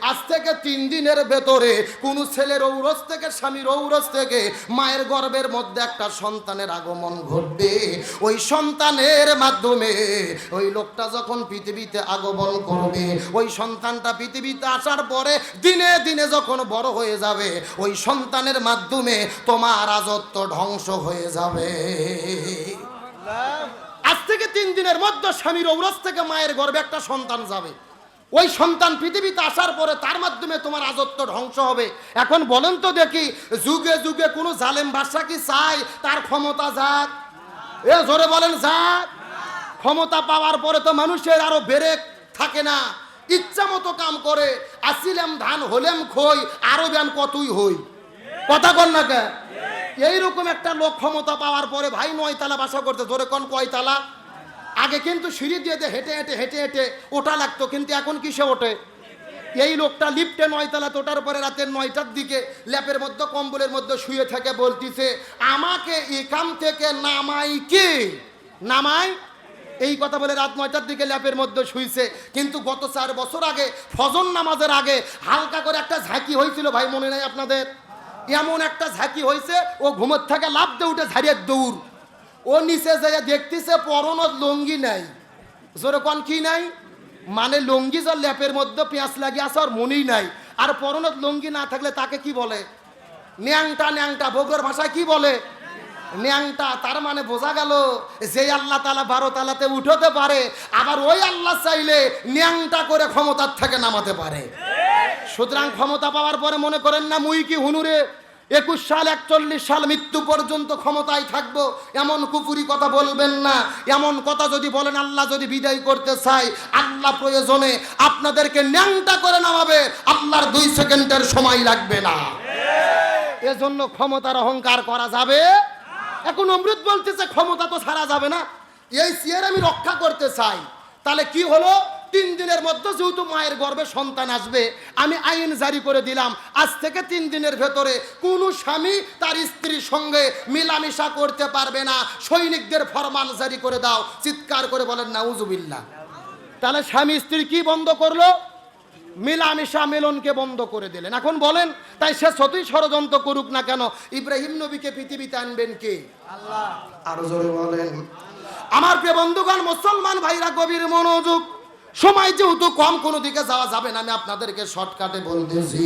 আজ থেকে 3 দিনের ভেতরে কোন ছেলের ঔরস থেকে, স্বামীর ঔরস থেকে মায়ের গর্ভের মধ্যে একটা সন্তানের আগমন ঘটবে। ওই সন্তানের মাধ্যমে ওই লোকটা যখন পৃথিবীতে আগমন করবে, ওই সন্তানটা পৃথিবীতে আসার পরে দিনে দিনে যখন বড় হয়ে যাবে, ওই সন্তানের মাধ্যমে তোমার রাজত্ব ধ্বংস হয়ে যাবে। আজ থেকে 3 দিনের মধ্যে স্বামীর ঔরস থেকে মায়ের গর্ভে একটা সন্তান যাবে। ওই সন্তান পৃথিবীতে আসার পরে তার মাধ্যমে তোমার রাজত্ব ধ্বংস হবে। এখন বলেন তো দেখি, যুগে যুগে কোনো জালেম বাদশা কি চায় তার ক্ষমতা যাক? এ জোরে বলেন যাক। ক্ষমতা পাওয়ার পরে তো মানুষের আরো ব্রেক থাকে না, ইচ্ছা মতো কাম করে। আসিলাম ধান হলেম খই, আরো ব্যান কতই হই। কথা বল না কে? এইরকম একটা লোক ক্ষমতা পাওয়ার পরে ভাই 9 তালা বাসা করতে। জোরে কোন কয় তালা? আগে কিন্তু সিঁড়ি দিয়ে হেঁটে হেঁটে হেঁটে হেঁটে ওঠা লাগতো, কিন্তু এখন কিসে ওঠে? এই লোকটা লিফটে 9 তলাতে ওঠার পরে রাতের 9টার দিকে ল্যাপের মধ্যে কম্বলের মধ্যে শুয়ে থেকে বলতিছে, আমাকে এখান থেকে নামাই কে? নামাই। এই কথা বলে রাত 9টার দিকে ল্যাপের মধ্যে শুইছে। কিন্তু গত 4 বছর আগে ফজর নামাজের আগে হালকা করে একটা ঝাঁকি হয়েছিল, ভাই মনে নাই আপনাদের? এমন একটা ঝাঁকি হয়েছে, ও ঘুমের থেকে লাফ দিয়ে উঠে ঝাড়িয়ে দৌড়। ও নিচে যাইয়া দেখতেছে পরনত লুঙ্গি নাই। জোরে কোন কি নাই? মানে লুঙ্গি যার ল্যাপের মধ্যে পেঁয়াজ লাগিয়ে আছে আর মনেই নাই। আর পরনত লুঙ্গি না থাকলে তাকে কি বলে? ন্যাংটা। ন্যাংটা বগুড়ার ভাষায় কি বলে? ন্যাংটা। তার মানে বোঝা গেল যে আল্লাহ তাআলা 12 তালাতে উঠতে পারে, আবার ওই আল্লাহ চাইলে ন্যাংটা করে ক্ষমতার থেকে নামাতে পারে। সুতরাং ক্ষমতা পাওয়ার পরে মনে করেন না মুই কি হুনুরে 21 সাল 41 সাল মৃত্যু পর্যন্ত ক্ষমতায় থাকবো, এমন কুফুরি কথা বলবেন না। এমন কথা যদি বলেন, আল্লাহ যদি বিদায় করতে চায়, আল্লাহ প্রয়োজনে আপনাদেরকে ন্যাংটা করে নামাবে, আল্লাহর 2 সেকেন্ডের সময় লাগবে না। এজন্য ক্ষমতার অহংকার করা যাবে। এখন অমৃত বলতেছে ক্ষমতা তো ছাড়া যাবে না, এই চেয়ার আমি রক্ষা করতে চাই। তাহলে কি হলো? 3 দিনের মধ্যে যেহেতু মায়ের গর্ভে সন্তান আসবে, আমি আইন জারি করে দিলাম, আজ থেকে 3 দিনের ভেতরে কোনো স্বামী তার স্ত্রীর সঙ্গে মিলামিশা করতে পারবে না। সৈনিকদের ফরমান জারি করে দাও। চিৎকার করে বলেন নাউজুবিল্লাহ। তাহলে স্বামী স্ত্রী কি বন্ধ করলো? মিলামিশা মিলনকে বন্ধ করে দিলেন। এখন বলেন, তাই সে যতই ষড়যন্ত্র করুক না কেন, ইব্রাহিম নবীকে পৃথিবীতে আনবেন কে? আল্লাহ। আরো জোরে বলেন। আমার প্রিয় বন্ধুগণ, মুসলমান ভাইরা গভীর মনোযোগ। সময় যেহেতু কম, কোনো দিকে যাওয়া যাবে না, আমি আপনাদেরকে শর্টকাটে বলতেছি।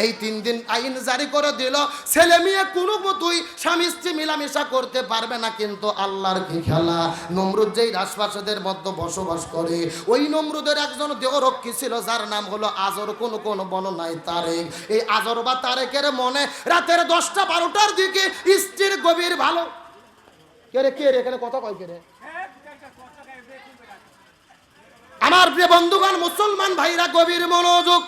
এই 3 দিন আইন জারি করে দিল, ছেলে মেয়ে কোনো মতোই স্বামী স্ত্রী মিলামেশা করতে পারবে না। কিন্তু আল্লাহর কি খেলা! নমরুদ যেই রাজপ্রাসাদের মধ্যে বসবাস করে, ওই নমরুদের একজন দেহরক্ষী ছিল, যার নাম হলো আজর, কোন বর্ণনায় তারেক। এই আজর বা তারেকের মনে রাতের 10টা 12টার দিকে স্ত্রীর গভীর ভালো। কে রে এখানে কথা কয় কে রে? আমার প্রিয় বন্ধুগণ, মুসলমান ভাইরা গভীর মনোযোগ।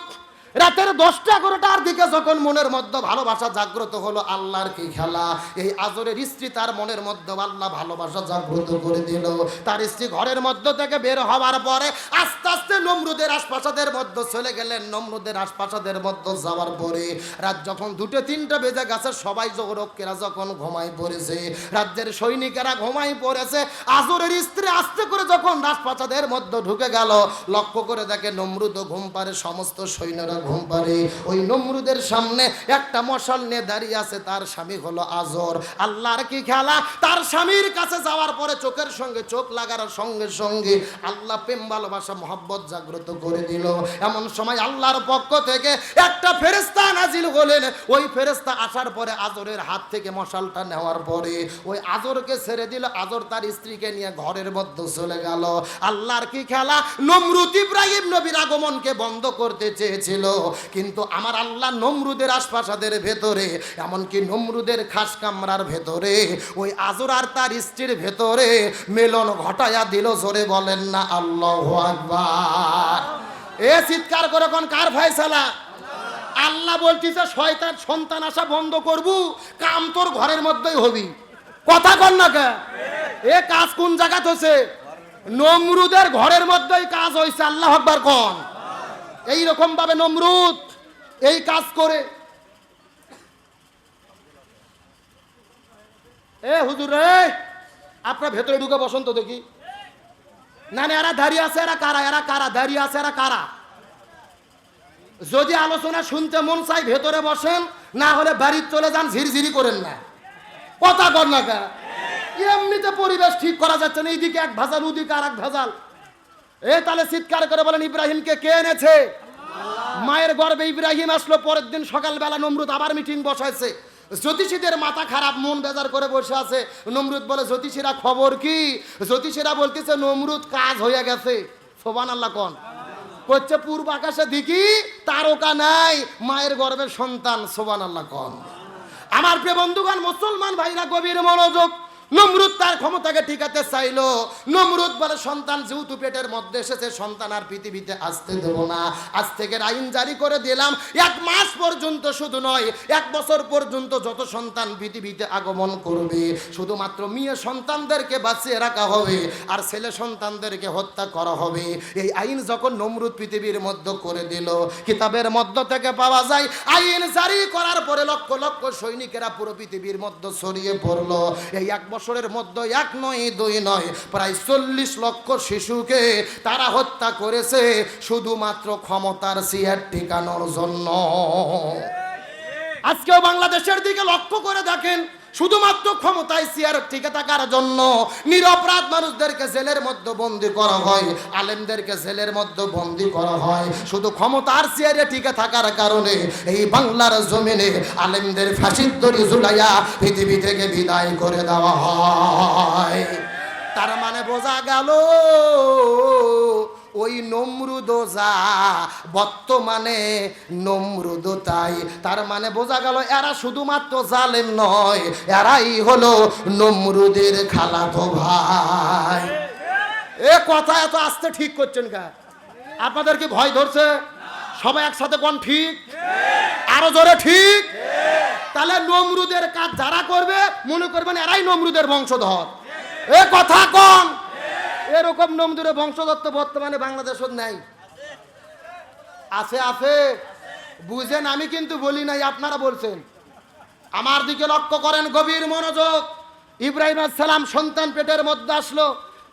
রাতের 10টা-11টার দিকে যখন মনের মধ্যে ভালোবাসা জাগ্রত হলো, আল্লাহর কি খেলা, এই আজরের স্ত্রী তার মনের মধ্যে আল্লাহ ভালোবাসা জাগ্রত করে দিল। তার স্ত্রী ঘরের মধ্যে থেকে বের হওয়ার পরে আস্তে আস্তে নমরুদের আশপাশাদের মধ্যে চলে গেলেন। নমরুদের আশপাশাদের মধ্যে যাওয়ার পরে রাত যখন 2-3টা বেজে গেছে, সবাই যুবকেরা যখন ঘুমাই পড়েছে, রাজ্যের সৈনিকেরা ঘুমাই পড়েছে, আজরের স্ত্রী আস্তে করে যখন রাজপ্রাসাদের মধ্যে ঢুকে গেল, লক্ষ্য করে দেখে নমরুদ ঘুম পারে, সমস্ত সৈন্যরা ঘুম পারে। ওই নমরুদের সামনে একটা মশাল নিয়ে দাঁড়িয়ে আছে, তার স্বামী হলো আজর। আল্লাহর কি খেলা, তার স্বামীর কাছে যাওয়ার পরে চোখের সঙ্গে চোখ লাগার সঙ্গে সঙ্গে আল্লাহ প্রেম ভালোবাসা মহব্বত জাগ্রত করে দিল। এমন সময় আল্লাহর পক্ষ থেকে একটা ফেরেশতা নাজিল হলেন। ওই ফেরেশতা আসার পরে আজরের হাত থেকে মশালটা নেওয়ার পরে ওই আজরকে ছেড়ে দিল। আজর তার স্ত্রীকে নিয়ে ঘরের মধ্যে চলে গেল। আল্লাহর কি খেলা, নমরুদ ইব্রাহিম নবীর আগমনকে বন্ধ করতে চেয়েছিল, কিন্তু আমার আল্লাহ নমরুদের আশপাশাদের ভেতরে, এমনকি নমরুদের খাস কামরার ভেতরে, ওই আজর আর তার স্ত্রীর ভেতরে মিলন ঘটায়া দিল। জোরে বলেন না আল্লাহু আকবার। এ চিৎকার করে কোন কার ফয়সালা? আল্লাহ বলতিছে শয়তান সন্তান আসা বন্ধ করবু, কাম তোর ঘরের মধ্যেই হবি। কথা কন না কে? এ কাজ কোন জায়গাত হয়েছে? নমরুদের ঘরের মধ্যেই কাজ হয়েছে। আল্লাহু আকবার কোন। এইরকম ভাবে নমরুদ এই কাজ করে। এ হুজুর রে, আপনার ভেতরে ঢুকে বসন্ত দেখি। না না, এরা দাঁড়িয়ে আছে, এরা কারা? এরা কারা দাঁড়িয়ে আছে? এরা কারা? যদি আলোচনা শুনতে মন চাই ভেতরে বসেন, না হলে বাড়ি চলে যান, ঝিরঝিরি করেন না। কথা কর না কা? এমনিতে পরিবেশ ঠিক করা যাচ্ছে না, এইদিকে এক ভেজাল, ওদিকে আর এক ভেজাল। এ তাহলে চিৎকার করে বলেন, ইব্রাহিমকে কে এনেছে? মায়ের গর্ভে ইব্রাহিম আসলো। পরের দিন সকালবেলা নমরুদ আবার মিটিং বসাইছে। জ্যোতিষীদের মাথা খারাপ, মন বেজার করে বসে আছে। নমরুদ বলে, জ্যোতিষীরা খবর কি? জ্যোতিষীরা বলতেছে নমরুদ কাজ হয়ে গেছে। সুবহানাল্লাহ কোন। করছে পূর্ব আকাশে দেখি তারকা নাই, মায়ের গর্ভের সন্তান। সুবহানাল্লাহ কোন। আমার প্রিয় বন্ধুগণ, মুসলমান ভাইরা গভীর মনোযোগ। নমরুদ তার ক্ষমতাকে টিকাতে চাইলো। নমরুদ বলে, সন্তান যেহেতু পেটের মধ্যে এসেছে, সন্তান আর পৃথিবীতে আসতে দেব না। আজ থেকে আইন জারি করে দিলাম, 1 মাস পর্যন্ত, শুধু নয় 1 বছর পর্যন্ত যত সন্তান পৃথিবীতে আগমন করবে, শুধুমাত্র মেয়ে সন্তানদেরকে বাঁচিয়ে রাখা হবে, আর ছেলে সন্তানদেরকে হত্যা করা হবে। এই আইন যখন নমরুদ পৃথিবীর মধ্যে করে দিল, কিতাবের মধ্য থেকে পাওয়া যায়, আইন জারি করার পরে লক্ষ লক্ষ সৈনিকেরা পুরো পৃথিবীর মধ্যে ছড়িয়ে পড়লো। এই 1 বছরের মধ্যে 1 নয় 2 নয়, প্রায় 40 লক্ষ শিশুকে তারা হত্যা করেছে, শুধুমাত্র ক্ষমতার চেয়ার টিকানোর জন্য। আজকেও বাংলাদেশের দিকে লক্ষ্য করে দেখেন, শুধুমাত্র ক্ষমতায় চেয়ার টিকে থাকার জন্য নিরপরাধ মানুষদেরকে জেলের মধ্যে বন্দী করা হয়, আলেমদেরকে জেলের মধ্যে বন্দী করা হয়, শুধু ক্ষমতার চেয়ারে টিকে থাকার কারণে। এই বাংলার জমিনে আলেমদের ফাঁসির দড়ি ঝুলাইয়া পৃথিবী থেকে বিদায় করে দেওয়া হয়। তার মানে বোঝা গেল, ওই নমরুদ যা, বর্তমানে নমরুদ তাই। তার মানে বোঝা গেল, এরা শুধুমাত্র জালেম নয়, এরাই হলো নমরুদের খালাতো ভাই। এ কথা এত আস্তে ঠিক করছেন কা? আপনাদের কি ভয় ধরছে? সবাই একসাথে কোন ঠিক? আরো জোরে ঠিক। তাহলে নমরুদের কাজ যারা করবে, মনে করবেন এরাই নমরুদের বংশধর। এ কথা কোন? এরকম নমরুদের বংশধর তো বর্তমানে বাংলাদেশে নাই। আছে আছে, বুঝেন, আমি কিন্তু বলি নাই, আপনারা বলছেন। আমার দিকে লক্ষ্য করেন, গভীর মনোযোগ। ইব্রাহিম আলাইহিস সালাম সন্তান পেটের মধ্যে আসলো।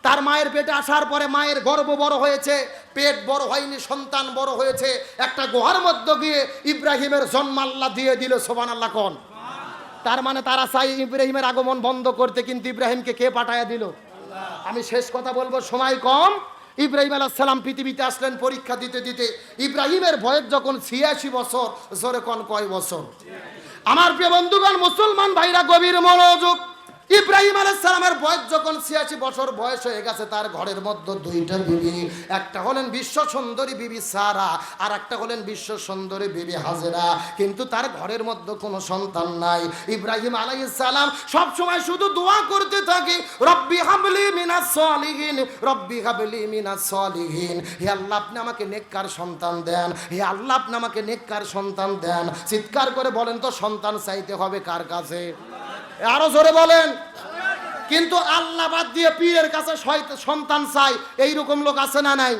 তার মায়ের পেটে আসার পরে মায়ের গর্ভ বড় হয়েছে, পেট বড় হয়নি, সন্তান বড় হয়েছে। একটা গুহার মধ্যে গিয়ে ইব্রাহিমের জন্ম আল্লাহ দিয়ে দিল। সুবহানাল্লাহ কোন। তার মানে তারা চাই ইব্রাহিমের আগমন বন্ধ করতে, কিন্তু ইব্রাহিমকে কে পাঠায়া দিল? আমি শেষ কথা বলবো, সময় কম। ইব্রাহিম আলাইহিস সালাম পৃথিবীতে আসলেন পরীক্ষা দিতে দিতে। ইব্রাহিমের বয়স যখন 86 বছর, জোরে কোন কয় বছর? আমার প্রিয় বন্ধুগণ, মুসলমান ভাইরা গভীর মনোযোগ। ইব্রাহিম আলাইহিস সালামের বয়স যখন 86 বছর বয়স হয়ে গেছে, তার ঘরের মধ্যে দুইটা বিবি, একটা হলেন বিশ্ব সুন্দরী বিবি সারা, আর একটা হলেন বিশ্ব সুন্দরী বিবি হাজেরা। কিন্তু তার ঘরের মধ্যে কোনো সন্তান নাই। ইব্রাহিম আলাইহিস সালাম সব সময় শুধু দোয়া করতে থাকে, রব্বি হাবলি মিনাস সলিহিন, রব্বি হাবলি মিনাস সলিহিন। হে আল্লাহ, আপনি আমাকে নেককার সন্তান দেন, হে আল্লাহ, আপনি আমাকে নেককার সন্তান দেন। চিৎকার করে বলেন তো, সন্তান চাইতে হবে কার কাছে? আরো জোরে বলেন। কিন্তু আল্লাহ বাদ দিয়ে পীরের কাছে সন্তান চাই, এইরকম লোক আছে না নাই?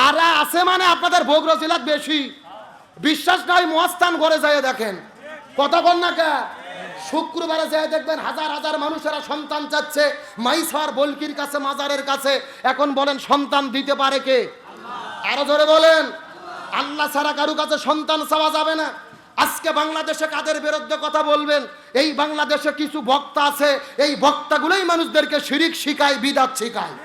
আর আছে মানে আপনাদের বগুড়া জেলার বেশি। বিশ্বাস নাই, মহাস্থান ঘরে যায় দেখেন, কথা বল না কে? শুক্রবারে যায় দেখবেন হাজার হাজার মানুষেরা সন্তান চাচ্ছে মাইসার বলকির কাছে, মাজারের কাছে। এখন বলেন সন্তান দিতে পারে কে? আরো জোরে বলেন। আল্লাহ ছাড়া কারো কাছে সন্তান চাওয়া যাবে না। আজকে বাংলাদেশে কাদের বিরুদ্ধে কথা বলবেন? এই বাংলাদেশে কিছু বক্তা আছে, এই বক্তাগুলোই মানুষদেরকে শিরিক শিখায়, বিদআত শিখায়।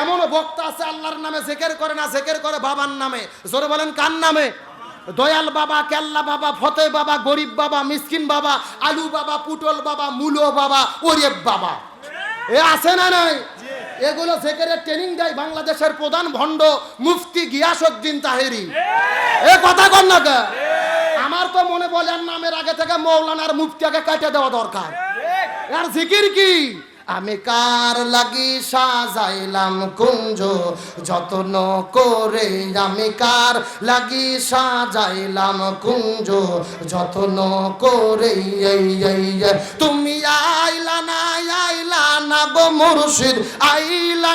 এমনও বক্তা আছে আল্লাহর নামে জিকির করে না, জিকির করে বাবার নামে। জোরে বলেন কার নামে? দয়াল বাবা, কেল্লা বাবা, ফতে বাবা, গরিব বাবা, মিসকিন বাবা, আলু বাবা, পুটল বাবা, মূলো বাবা, ওরেব বাবা। এ আছে না নাই? এগুলো জিকিরের ট্রেনিং দেয় বাংলাদেশের প্রধান ভণ্ড মুফতি গিয়াসউদ্দিন তাহেরি। এ কথা কন না কে? আমার তো মনে বলেন নামের আগে থেকে মৌলানার মুফতিয়াকে কাটে দেওয়া দরকার। আর জিকির কি? আমি কার লাগি সাজাইলাম কুঞ্জ যত্ন করে, আমি কার লাগি সাজাইলাম কুঞ্জ যত্ন করে। তুমি আইলা না গো মুর্শিদ, আইলা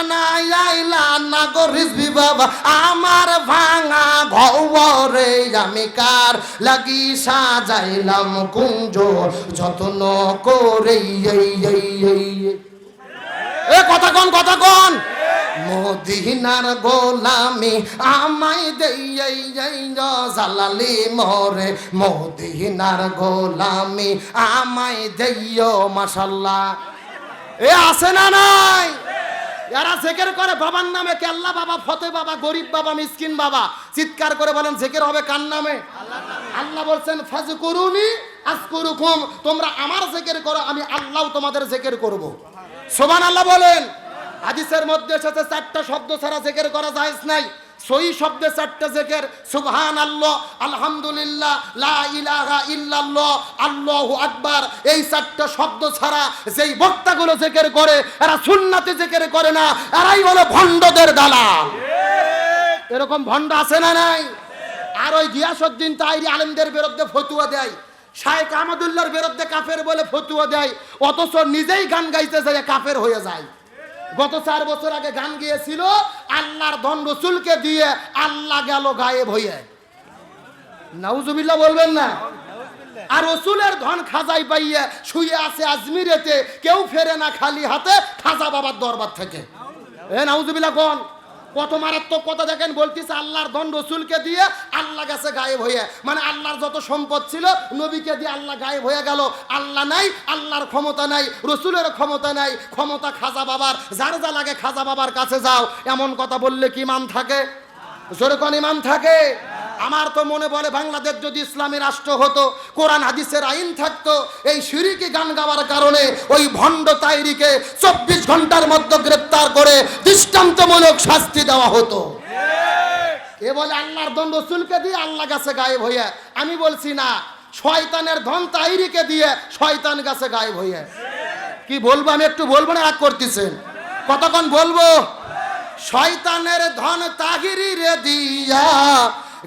না গো রিজভি বাবা, আমার ভাঙা ঘরে আমি কার লাগি সাজাইলাম কুঞ্জ যত্ন করে। এ কথা কোন, কথা কোন? মদিনার গোলামি আমায় দেই জালালি মোরে, মদিনার গোলামি আমায় দেইও মাশাআল্লাহ। এ আছে না নাই? এরা জিকির করে বাবার নামে, কেল্লা বাবা, ফতে বাবা, গরিব বাবা, মিসকিন বাবা। চিৎকার করে বলেন জিকির হবে কার নামে? আল্লাহ বলছেন ফাজকুরুনি আযকুরুকুম, তোমরা আমার জিকির করো, আমি আল্লাহ তোমাদের জিকির করব। সুবহানাল্লাহ বলেন। হাদিসের মধ্যে এসেছে 4টা শব্দ ছাড়া জিকির করা জায়েজ নাই। সহি শব্দে 4টা জিকির, সুবহানাল্লাহ, আলহামদুলিল্লাহ, লা ইলাহা ইল্লাল্লাহ, আল্লাহু আকবার। এই 4টা শব্দ ছাড়া যেই বক্তাগুলো জিকির করে এরা সুন্নাতে জিকির করে না, এরাই হলো ভণ্ডদের দালাল। এরকম ভণ্ড আছে না নাই? আর ওই গিয়াসউদ্দিন তাহেরি আলেমদের বিরুদ্ধে ফতোয়া দেয়, শায়েখ আহমদুল্লাহর বিরুদ্ধে কাফের বলে ফতোয়া দেয়, অথচ নিজেই গান গাইতে যায় কাফের হয়ে যায়। গত 4 বছর আগে গান গিয়েছিল, আল্লাহর ধন রসুলকে দিয়ে আল্লাহ গেল গায়েব হয়ে। নাউজুবিল্লাহ বলবেন না? আর রসুলের ধন খাজাই পাইয়ে শুয়ে আছে আজমিরেতে, কেউ ফেরে না খালি হাতে খাজা বাবার দরবার থেকে। এ নাউজুবিল্লাহ কোন? কত মারাত্মক কথা দেখেন। বলতেছে আল্লাহর ধন রসুলকে দিয়ে আল্লাহ গেছে গায়েব হয়ে, মানে আল্লাহর যত সম্পদ ছিল নবীকে দিয়ে আল্লাহ গায়েব হয়ে গেল। আল্লাহ নাই, আল্লাহর ক্ষমতা নাই, রসুলের ক্ষমতা নাই, ক্ষমতা খাজা বাবার। যার যা লাগে খাজা বাবার কাছে যাও, এমন কথা বললে কি ইমান থাকে? জোরে কোন ইমান থাকে? আমার তো মনে বলে বাংলাদেশ যদি ইসলামী রাষ্ট্র হতো, কোরআন হাদিসের আইন থাকতো, এই শিরকি গান গাওয়ার কারণে ওই ভণ্ড তাহেরিকে 24 ঘন্টার মধ্যে গ্রেফতার করে দৃষ্টান্তমূলক শাস্তি দেওয়া হতো। এ বলে আল্লাহর ধন রসুলকে দিয়ে আল্লাহ গাছে গায়েব হইয়া। আমি বলছি না, শয়তানের ধন তাহেরিকে দিয়ে শয়তান গাছে গায়েব হইয়া। কি বলবো আমি? একটু বলবো না রাগ করতেছেন? কতক্ষণ বলবো? শয়তানের ধন তাহেরি রে দিয়া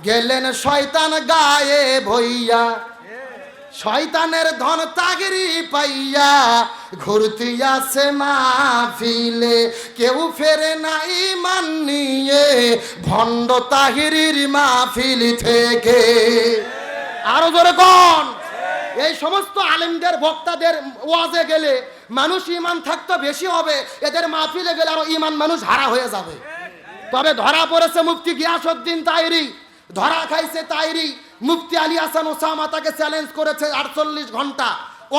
গেলেন শয়তান গায়েব হইয়া, শয়তানের ধন তাহেরি পাইয়া ঘুরতে আসে মাহফিলে, কেউ ফেরে না ঈমান নিয়ে ভণ্ড তাহেরির মাহফিল থেকে। আরো জোরে কোন? এই সমস্ত আলেমদের বক্তাদের ওয়াজে গেলে মানুষ ঈমান থাকতো বেশি হবে, এদের মাহফিলে গেলে আরো ঈমান মানুষ হারা হয়ে যাবে। তবে ধরা পড়েছে মুফতি গিয়াসউদ্দিন তাহেরি, ধরা খাইছে তাহেরি। মুফতি আলী হাসান ওসামা তাকে চ্যালেঞ্জ করেছে 48 ঘন্টা,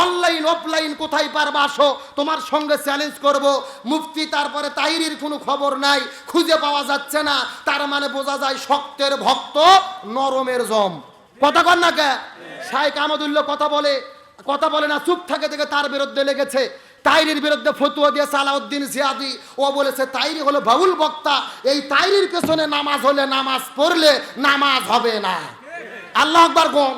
অনলাইন অফলাইন কোথায় পারবা আসো, তোমার সঙ্গে চ্যালেঞ্জ করব। মুফতি তারপরে তাহেরির কোনো খবর নাই, খুঁজে পাওয়া যাচ্ছে না। তার মানে বোঝা যায় শক্তের ভক্ত নরমের জম। কথা কন না কে? শায়েখ আহমদুল্লাহ কথা বলে না, চুপ থাকে থেকে তার বিরুদ্ধে লেগেছে। তাইরির বিরুদ্ধে ফতোয়া দিয়েছে আলাউদ্দিন জিয়াদি। ও বলেছে তাইরি হলো বাউল বক্তা, এই তাইরির পেছনে নামাজ হলে, নামাজ পড়লে নামাজ হবে না। আল্লাহ আকবার কোন,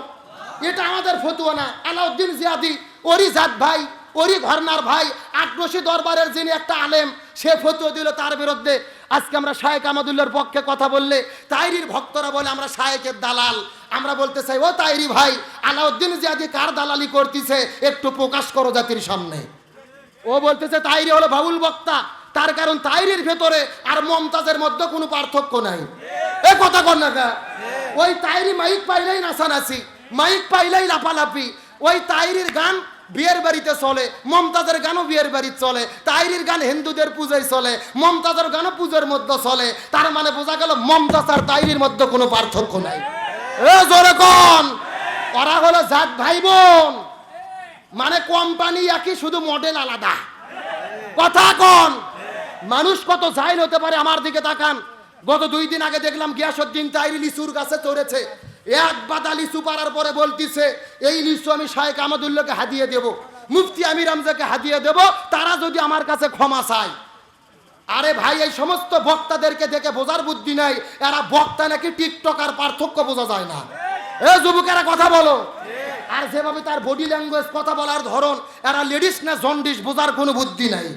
এটা আমাদের ফতোয়া না। আলাউদ্দিন জিয়াদি ওরই জাত ভাই, ওরই ঘরনার ভাই, আটরশি দরবারের যিনি একটা আলেম, সে ফতোয়া দিল তার বিরুদ্ধে। আজকে আমরা শায়েখ আহমদুল্লাহর পক্ষে কথা বললে তাইরির ভক্তরা বলে আমরা শায়েখের দালাল। আমরা বলতে চাই, ও তাইরি ভাই, আলাউদ্দিন জিয়াদি কার দালালি করতেছে একটু প্রকাশ করো জাতির সামনে। ও বলতেছে তাইরি হলো বাউল বক্তা, তার কারণ তাইরির ভেতরে আর মমতাজের মধ্যে কোনো পার্থক্য নাই। এ কথা কর না কা, ওই তাইরি মাইক পাইলেই নাচানাচি, মাইক পাইলেই লাফালাফি। ওই তাইরির গান বিয়ের বাড়িতে চলে, মমতাজের গানও বিয়ের বাড়িতে চলে। তাইরির গান হিন্দুদের পূজায় চলে, মমতাজের গানও পূজার মধ্যে চলে। তার মানে বোঝা গেল মমতাজ আর তাইরির মধ্যে কোনো পার্থক্য নাই। এ জোরে কোন, ওরা হলো জাত ভাই বোন, মানে কোম্পানি একই, শুধু মডেল আলাদা। কথা কোন, মানুষ কত জাহিল হতে পারে। আমার দিকে তাকান, গত 2 দিন আগে দেখলাম গিয়াসউদ্দিন তাইরি লিচুর গাছে চড়েছে। এক বাদা লিচু পাড়ার পরে বলতিছে এই লিচু আমি শায়েখ আহমদুল্লাহকে হাদিয়ে দেব, মুফতি আমির হামজাকে হাদিয়ে দেব, তারা যদি আমার কাছে ক্ষমা চায়। আরে ভাই, এই সমস্ত বক্তাদেরকে দেখে বোঝার বুদ্ধি নাই, এরা বক্তা নাকি টিকটক আর পার্থক্য বোঝা যায় না। এ যুবকেরা কথা বলো। আর যেভাবে তার বডি ল্যাঙ্গুয়েজ, কথা বলার ধরন, এরা লেডিস না জন্ডিস, বোঝার কোনো বুদ্ধি নাই।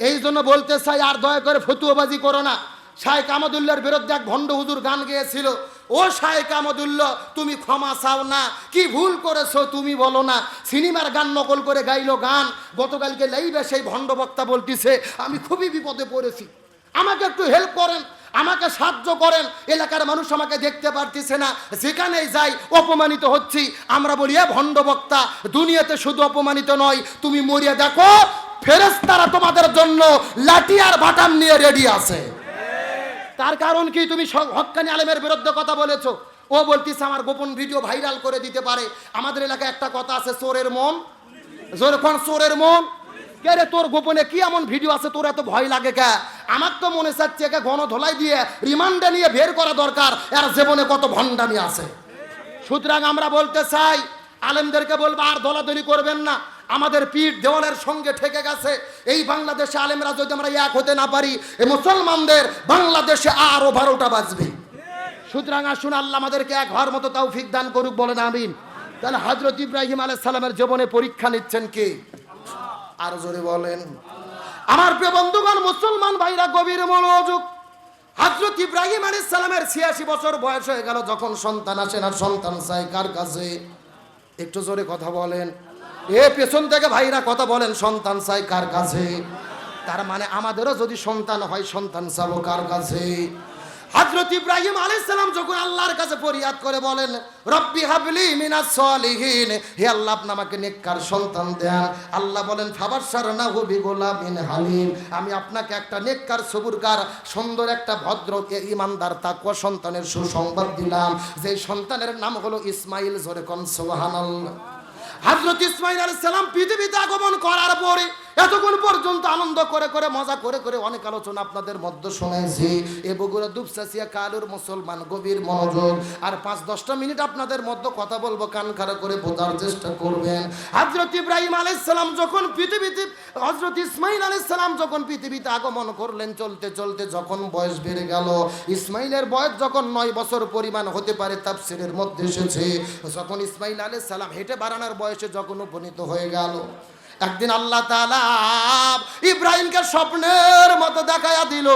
এই জন্য বলতে চাই, আর দয়া করে ফতুয়াবাজি করো না। শায়েখ আহমদুল্লাহর বিরুদ্ধে এক ভণ্ড হুজুর গান গেয়েছিল, ও শায়েখ আহমদুল্লাহ তুমি ক্ষমা চাও না, কি ভুল করেছো তুমি বলো না। সিনেমার গান নকল করে গাইলো গান। গতকালকে লাইভে সেই ভণ্ড বক্তা বলতিছে আমি খুবই বিপদে পড়েছি, আমাকে একটু হেল্প করেন, আমাকে সাহায্য করেন, এলাকার মানুষ আমাকে দেখতে পারতেছে না, যেখানেই যাই অপমানিত হচ্ছি। আমরা বলি এ ভণ্ড বক্তা, দুনিয়াতে শুধু অপমানিত নয়, তুমি মরিয়া দেখো ফেরেশতারা তোমাদের জন্য লাঠি আর বাটাম নিয়ে রেডি আছে। তার কারণ কি, তুমি হক্কানি আলেমের বিরুদ্ধে কথা বলেছো। ও বলতিছে আমার গোপন ভিডিও ভাইরাল করে দিতে পারে। আমাদের এলাকায় একটা কথা আছে, চোরের মন, যখন চোরের মন। কে রে, তোর গোপনে কি এমন ভিডিও আছে তোর এত ভয় লাগে কে? আমার তো মনে চাচ্ছে একে গণধোলাই দিয়ে রিমান্ডে নিয়ে বের করা দরকার, এর জীবনে কত ভণ্ডামি আছে। সুতরাং আমরা বলতে চাই, আলেমদেরকে বলবো আর দলাদলি করবেন না। আমাদের পিঠ দেওয়ালের সঙ্গে ঠেকে গেছে। এই বাংলাদেশে আলেমরা যদি আমরা এক হতে না পারি, এই মুসলমানদের বাংলাদেশে আরো 12টা বাজবে। সুতরাং আসুন, আল্লাহ আমাদেরকে এক হওয়ার মতো তৌফিক দান করুক, বলেন আমিন। তাহলে হযরত ইব্রাহিম আলাইহিস সালামের জীবনে পরীক্ষা নিচ্ছেন কে? আর জোরে বলেন। আমার প্রিয় বন্ধুগণ, মুসলমান ভাইরা গভীর মনোযোগ। হযরত ইব্রাহিম আলাইহিস সালামের 86 বছর বয়স হয়ে গেল, যখন সন্তান আসে না, সন্তান চাই কার কাছে? একটু জোরে কথা বলেন। এ পেছন থেকে ভাইরা কথা বলেন, সন্তান চাই কার কাছে? তার মানে আমাদেরও যদি সন্তান হয়, সন্তান চাবো কার কাছে? হযরত ইব্রাহিম আলাইহিস সালাম যখন আল্লাহর কাছে ফরিয়াদ করে বলেন, রব্বি হাবলি মিনাস সলিহিন, হে আল্লাহ আপনি আমাকে নেককার সন্তান দেন। আল্লাহ বলেন, ফাবাশশারনাহু বিগুলামিন হালিম, আমি আপনাকে একটা নেককার সবুরকার সুন্দর একটা ভদ্র ঈমানদার তাকওয়া সন্তানের সুসংবাদ দিলাম, যে সন্তানের নাম হলো ইসমাইল। জোরে কোন সুবহানাল্লাহ। হযরত ইসমাইল আলাইহিস সালাম পৃথিবীতে আগমন করার পরে এতক্ষণ পর্যন্ত আনন্দ করে করে, মজা করে করে অনেক আলোচনা আপনাদের মধ্যে শুনেছি। এ বগুড়া দুপচাচিয়া কালুর মুসলমান গভীর মনোযোগ। আর 5-10টা মিনিট আপনাদের মধ্যে কথা বলবো, কান খাড়া করে বোঝার চেষ্টা করবেন। হযরত ইব্রাহিম আলাইহিস সালাম যখন পৃথিবীতে, হযরত ইসমাইল আলাইহিস সালাম যখন পৃথিবীতে আগমন করলেন, চলতে চলতে যখন বয়স বেড়ে গেল, ইসমাইলের বয়স যখন 9 বছর পরিমাণ হতে পারে, তাফসীরের মধ্যে এসেছে, যখন ইসমাইল আলাইহিস সালাম হেঁটে বাড়ানোর বয়সে যখন উপনীত হয়ে গেল, একদিন আল্লাহ তাআলা ইব্রাহিমকে স্বপ্নের মতো দেখায়া দিল,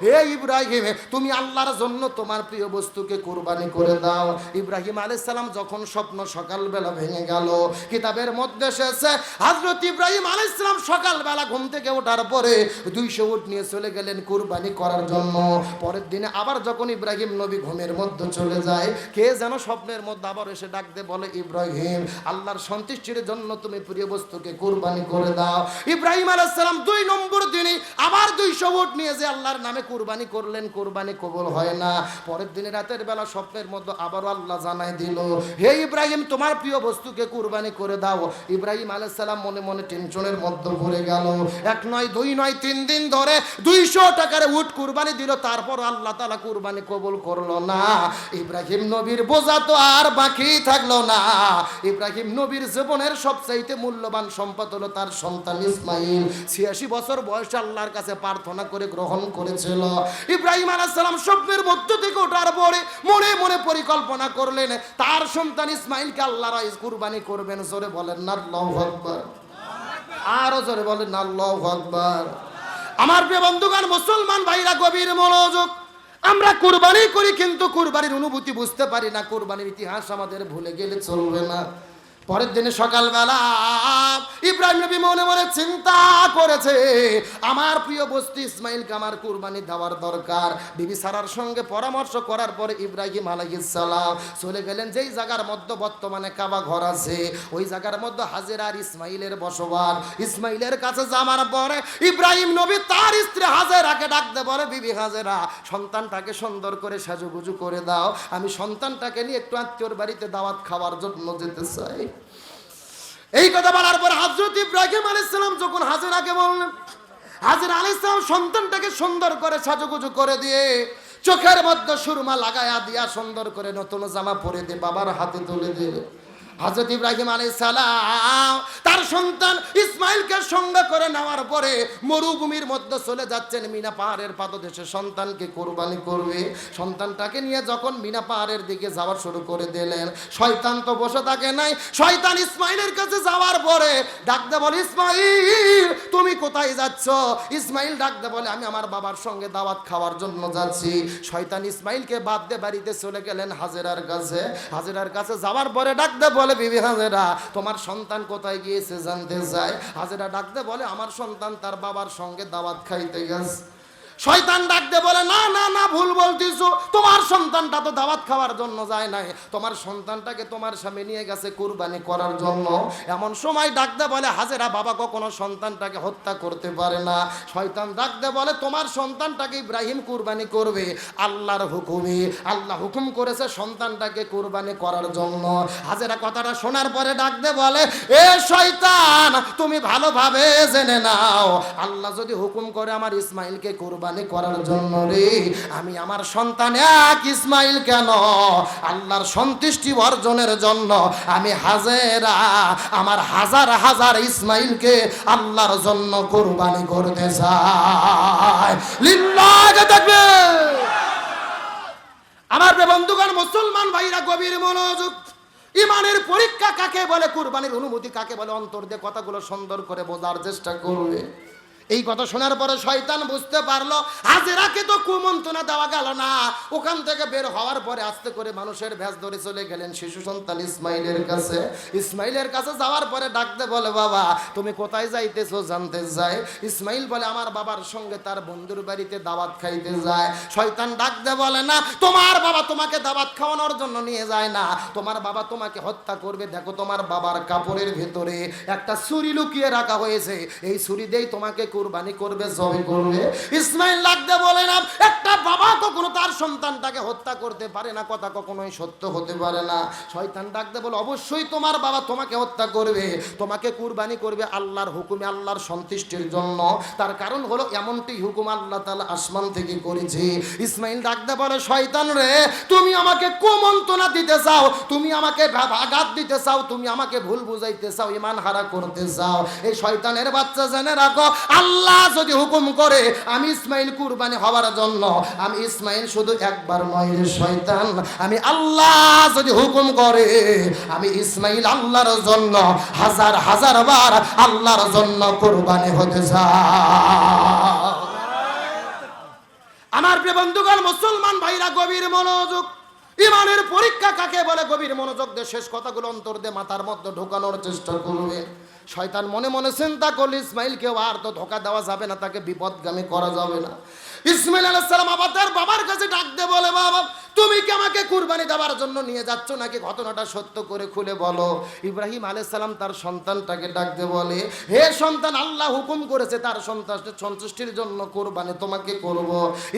হে ইব্রাহিম তুমি আল্লাহর জন্য তোমার প্রিয় বস্তুকে কুরবানি করে দাও। ইব্রাহিম আলাইহিস সালাম যখন স্বপ্ন সকালবেলা ভেঙে গেল, কিতাবের মধ্যে এসেছে হযরত ইব্রাহিম আলাইহিস সালাম সকালবেলা ঘুম থেকে ওঠার পরে 200 উট নিয়ে চলে গেলেন কুরবানি করার জন্য। পরের দিনে আবার যখন ইব্রাহিম নবী ঘুমের মধ্যে চলে যায়, কে যেন স্বপ্নের মধ্যে আবার এসে ডাক দিয়ে বলে, ইব্রাহিম আল্লাহর সন্তুষ্টির জন্য তুমি প্রিয় বস্তুকে কুরবানি করে দাও। ইব্রাহিম আলাইহিস সালাম 2 নম্বর দিনে আবার 200 উট নিয়ে যে আল্লাহর নামে কুরবানি করলেন, কুরবানি কবুল হয় না। পরের দিনে রাতের বেলা স্বপ্নের মধ্যে আবারও আল্লাহ জানাই দিল, হে ইব্রাহিম তোমার প্রিয় বস্তুকে কুরবানি করে দাও। ইব্রাহিম আলাইহিস সালাম মনে মনে টেনশনের মধ্যে পড়ে গেল। 1 নয় 2 নয় 3 দিন ধরে 200 টাকার উট কুরবানি দিল, তারপর আল্লাহ তাআলা কুরবানি কবুল করলো না। ইব্রাহিম নবীর বোঝা তো আর বাকি থাকলো না। ইব্রাহিম নবীর জীবনের সবচাইতে মূল্যবান সম্পদ সম্পদ হলো তার সন্তান ইসমাইল। 86 বছর বয়সে আল্লাহর কাছে প্রার্থনা করে গ্রহণ করেছিল। ইব্রাহিম আলাইহিস সালাম স্বপ্নের মধ্য থেকে ওঠার পরে মনে মনে পরিকল্পনা করলেন তার সন্তান ইসমাইলকে আল্লাহর কুরবানি করবেন। জোরে বলেন না আল্লাহু আকবার, আরো জোরে বলেন না আল্লাহু আকবার। আমার প্রিয় বন্ধুগণ, মুসলমান ভাইরা গভীর মনোযোগ। আমরা কুরবানি করি কিন্তু কুরবানির অনুভূতি বুঝতে পারি না, কুরবানির ইতিহাস আমাদের ভুলে গেলে চলবে না। পরের দিনে সকালবেলা ইব্রাহিম নবী মনে মনে চিন্তা করেছে আমার প্রিয় বস্তু ইসমাইলকে আমার কুরবানি দেওয়ার দরকার। বিবি সারার সঙ্গে পরামর্শ করার পরে ইব্রাহিম আলাইহিস সালাম চলে গেলেন যেই জায়গার মধ্যে বর্তমানে কাবা ঘর আছে, ওই জায়গার মধ্যে হাজেরা আর ইসমাইলের বসবাস। ইসমাইলের কাছে যাওয়ার পরে ইব্রাহিম নবী তার স্ত্রী হাজেরাকে ডাকতে বলে, বিবি হাজেরা, সন্তানটাকে সুন্দর করে সাজুগুজু করে দাও, আমি সন্তানটাকে নিয়ে একটু আত্মীয়র বাড়িতে দাওয়াত খাওয়ার জন্য যেতে চাই। এই কথা বলার পর হযরত ইব্রাহিম আলাইহিস সালাম যখন হাজেরাকে বললেন, হাজেরা আলাইহিস সালাম সন্তানটাকে সুন্দর করে সাজুগুজু করে দিয়ে চোখের মধ্যে সুরমা লাগায়া দিয়া সুন্দর করে নতুন জামা পরে দিয়ে বাবার হাতে তুলে দিয়ে হযরত ইব্রাহিম আলাইহিস সালাম তার সন্তান ইসমাইলকে সঙ্গে করে নেওয়ার পরে মরুভূমির মধ্যে চলে যাচ্ছেন। মিনা পাহাড়ের পাদদেশে সন্তানকে কুরবানি করবে। সন্তানটাকে নিয়ে যখন মিনা পাহাড়ের দিকে যাওয়া শুরু করে দিলেন, শয়তান তো বসে থাকে নাই। শয়তান ইসমাইলের কাছে যাওয়ার পরে ডাকতে বলে, ইসমাইল তুমি কোথায় যাচ্ছ? ইসমাইল ডাকতে বলে, আমি আমার বাবার সঙ্গে দাওয়াত খাওয়ার জন্য যাচ্ছি। শয়তান ইসমাইলকে বাদ দিয়ে বাড়িতে চলে গেলেন হাজেরার কাছে। হাজেরার কাছে যাওয়ার পরে ডাকতে বলে, বিবি হাজেরা, তোমার সন্তান কোথায় গিয়েছে জানতে চায়। হাজেরা ডাকতে বলে, আমার সন্তান তার বাবার সঙ্গে দাওয়াত খাইতে গেছে। শয়তান ডাকতে বলে, না না না, ভুল বলতেছো, তোমার সন্তানটা তো দাওয়াত খাওয়ার জন্য যায় নাই, তোমার সন্তানটাকে তোমার সামনে নিয়ে গেছে কুরবানি করার জন্য। এমন সময় ডাকতে বলে, হাজেরা, বাবা কখনো সন্তানটাকে হত্যা করতে পারে না। শয়তান ডাকতে বলে, তোমার সন্তানটাকে ইব্রাহিম কুরবানি করবে আল্লাহর হুকুমে, আল্লাহ হুকুম করেছে সন্তানটাকে কুরবানি করার জন্য। হাজেরা কথাটা শোনার পরে ডাকতে বলে, এ শয়তান, তুমি ভালোভাবে জেনে নাও, আল্লাহ যদি হুকুম করে আমার ইসমাইলকে কুরবানি করার জন্য রে, আমি আমার সন্তান এক ইসমাইল কেন, আল্লাহর সন্তুষ্টি অর্জনের জন্য আমি হাজেরা আমার হাজার হাজার ইসমাইলকে আল্লাহর জন্য কুরবানি করতে চাই। লিল্লাহি তাকবীর। আমার বন্ধুগণ, মুসলমান ভাইরা গভীর মনোযোগ। ইমানের পরীক্ষা কাকে বলে, কুরবানির অনুমতি কাকে বলে, অন্তর দিয়ে কথাগুলো সুন্দর করে বোঝার চেষ্টা করবে। এই কথা শোনার পরে শয়তান বুঝতে পারলো হাজেরাকে তো কুমন্ত্রণা দেওয়া গেল না। ওখান থেকে বের হওয়ার পরে আস্তে করে মানুষের ভেষ ধরে চলে গেলেন শিশু সন্তান ইসমাইলের কাছে। ইসমাইলের কাছে যাওয়ার পরে ডাকতে বলে, বাবা তুমি কোথায় যাইতেছো জানতে চাই। ইসমাইল বলে, আমার বাবার সঙ্গে তার বন্ধুর বাড়িতে দাওয়াত খাইতে যায়। শয়তান ডাকতে বলে, না, তোমার বাবা তোমাকে দাওয়াত খাওয়ানোর জন্য নিয়ে যায় না, তোমার বাবা তোমাকে হত্যা করবে। দেখো তোমার বাবার কাপড়ের ভেতরে একটা ছুরি লুকিয়ে রাখা হয়েছে, এই ছুরি দিয়েই তোমাকে কুরবানি করবে, জবাই করবে। ইসমাইল লাগতে বলে, না, একটা বাবা কখনো তার সন্তানটাকে হত্যা করতে পারে না, কথা কখনোই সত্য হতে পারে না। শয়তান ডাকতে বলে, অবশ্যই তোমার বাবা তোমাকে হত্যা করবে, তোমাকে কুরবানি করবে আল্লাহর হুকুমে, আল্লাহর সন্তুষ্টির জন্য। তার কারণ হলো এমনটি হুকুম আল্লাহ তাআলা আসমান থেকে করেছে। ইসমাইল ডাকতে বলে, শয়তান রে, তুমি আমাকে কুমন্ত্রণা দিতে চাও, তুমি আমাকে আঘাত দিতে চাও, তুমি আমাকে ভুল বুঝাইতে চাও, ঈমান হারা করতে চাও। এই শয়তানের বাচ্চা জেনে রাখো, আল্লাহ যদি হুকুম করে আমি ইসমাইল কুরবানি হওয়ার জন্য, আমি ইসমাইল শুধু একবার নয় রে শয়তান, আমি আল্লাহ যদি হুকুম করে আমি ইসমাইল আল্লাহর জন্য হাজার হাজার বার আল্লাহর জন্য কুরবানি হতে চাই। আমার প্রিয় বন্ধুগণ, মুসলমান ভাইরা গভীর মনোযোগ। ইমানের পরীক্ষা কাকে বলে, গভীর মনোযোগ দিয়ে শেষ কথাগুলো অন্তর দিয়ে মাথার মধ্যে ঢোকানোর চেষ্টা করবে। শয়তান মনে মনে চিন্তা করলে, ইসমাইলকে আর তো ধোকা দেওয়া যাবে না, তাকে বিপদগামী করা যাবে না। ইসমাইল আলাইহিস সালাম আবার তার বাবার কাছে ডাকতে বলে, বাবা তুমি কি আমাকে কুরবানি দেওয়ার জন্য নিয়ে যাচ্ছ নাকি, ঘটনাটা সত্য করে খুলে বলো। ইব্রাহিম আলাইহিস সালাম তার সন্তানটাকে ডাকতে বলে, হে সন্তান, আল্লাহ হুকুম করেছে তার সন্তুষ্টির জন্য কুরবানি তোমাকে করব।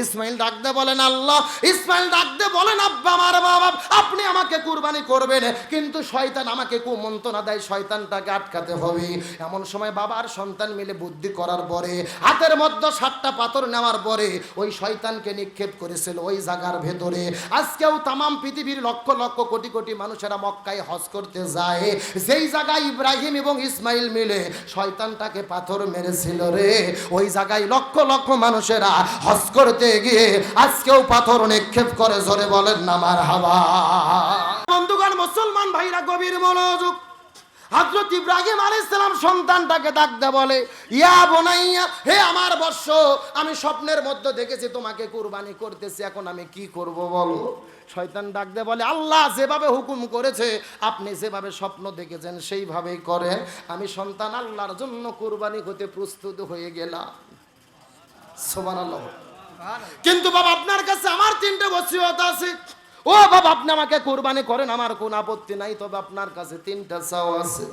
ইসমাইল ডাকতে বলেন, আল্লাহ। ইসমাইল ডাকতে বলেন, আব্বা আমার বাবা, আপনি আমাকে কুরবানি করবেন, কিন্তু শয়তান আমাকে কুমন্ত্রণা দেয়, শয়তানটাকে আটকাতে হবে। এমন সময় বাবা আর সন্তান মিলে বুদ্ধি করার পরে হাতের মধ্যে 7টা পাথর নেওয়ার পরে ওই শয়তানকে নিক্ষেপ করেছিল ওই জায়গার ভেতরে। আজকেও তামাম পৃথিবীর লক্ষ লক্ষ কোটি কোটি মানুষেরা মক্কায় হজ করতে যায়, যেই জায়গায় ইব্রাহিম এবং ইসমাইল মিলে শয়তানটাকে পাথর মেরেছিল রে, ওই জায়গায় লক্ষ লক্ষ মানুষেরা হজ করতে গিয়ে আজকেও পাথর নিক্ষেপ করে। জোরে বলেন না মারহাবা। বন্ধুগণ, মুসলমান ভাইরা গভীর মনোযোগ। হযরত ইব্রাহিম আলাইহিস সালাম সন্তানটাকে ডাকতে বলে, ইয়া বুনাইয়া, হে আমার বৎস, আমি স্বপ্নের মধ্যে দেখেছি তোমাকে কুরবানি করতেছি, এখন আমি কি করব বলো। শয়তান ডাকতে বলে, আল্লাহ যেভাবে হুকুম করেছে, আপনি যেভাবে স্বপ্ন দেখেছেন সেইভাবেই করেন। আমি সন্তান আল্লাহর জন্য কুরবানি হতে প্রস্তুত হয়ে গেলাম। সুবহানাল্লাহ। কিন্তু বাবা, আপনার কাছে আমার 3টে ওসিয়ত আছে। ও বাবা, আপনি আমাকে কুরবানি করেন, আমার কোনো আপত্তি নাই, তবে আপনার কাছে 3টা চাওয়া আছে।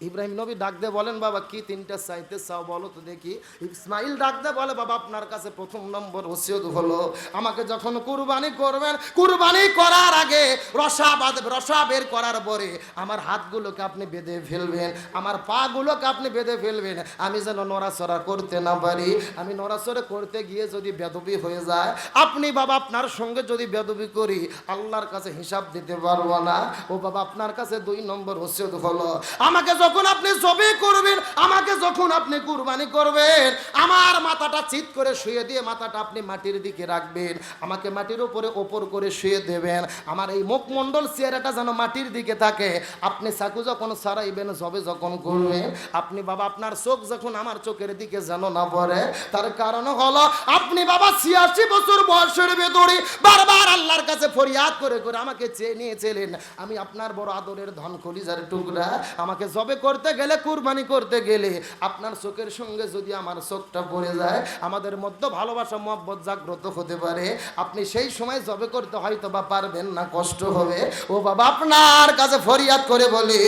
ইব্রাহিম নবী ডাকতে বলেন, বাবা কি 3টা চাইতে চাও বলো তো দেখি। ইসমাইল ডাকতে বলে, বাবা আপনার কাছে 1 নম্বর ওসিয়ত হলো, আমাকে যখন কুরবানি করবেন, কুরবানি করার আগে রসা বের করার পরে আমার হাতগুলোকে আপনি বেঁধে ফেলবেন, আমার পাগুলোকে আপনি বেঁধে ফেলবেন, আমি যেন নড়াচড়া করতে না পারি। আমি নড়াচড়া করতে গিয়ে যদি বেদবি হয়ে যায়, আপনি বাবা আপনার সঙ্গে যদি বেদবি করি, আল্লাহর কাছে হিসাব দিতে পারবো না। ও বাবা, আপনার কাছে 2 নম্বর ওসিয়ত হলো, আমাকে যখন আপনি জবে করবেন, আমাকে যখন আপনি কুরবানি করবেন, আমার মাথাটা চিৎ করে শুয়ে দিয়ে মাথাটা আপনি মাটির দিকে রাখবেন, আমাকে মাটির উপরে ওপর করে শুয়ে দেবেন, আমার এই মুখমণ্ডল চেহারাটা যেন মাটির দিকে থাকে। আপনি চাকু যখন সারাইবেন, জবে যখন করবেন, আপনি বাবা আপনার চোখ যখন আমার চোখের দিকে যেন না পড়ে। তার কারণ হলো, আপনি বাবা 86 বছর বয়সের ভেতরে বারবার আল্লাহর কাছে ফরিয়াদ করে করে আমাকে চেয়ে নিয়েছিলেন। আমি আপনার বড় আদরের ধন কলিজার টুকরা, আমাকে জবে করতে গেলে, কুরবানি করতে গেলে আপনার চোখের সঙ্গে যদি আমার চোখটা পড়ে যায়, আমাদের মধ্যে ভালোবাসা মহব্বত জাগ্রত হতে পারে। আপনি সেই সময় জবে করতে হয়তো বা পারবেন না, কষ্ট হবে। ও বাবা, আপনার কাছে ফরিয়াদ করে বলি,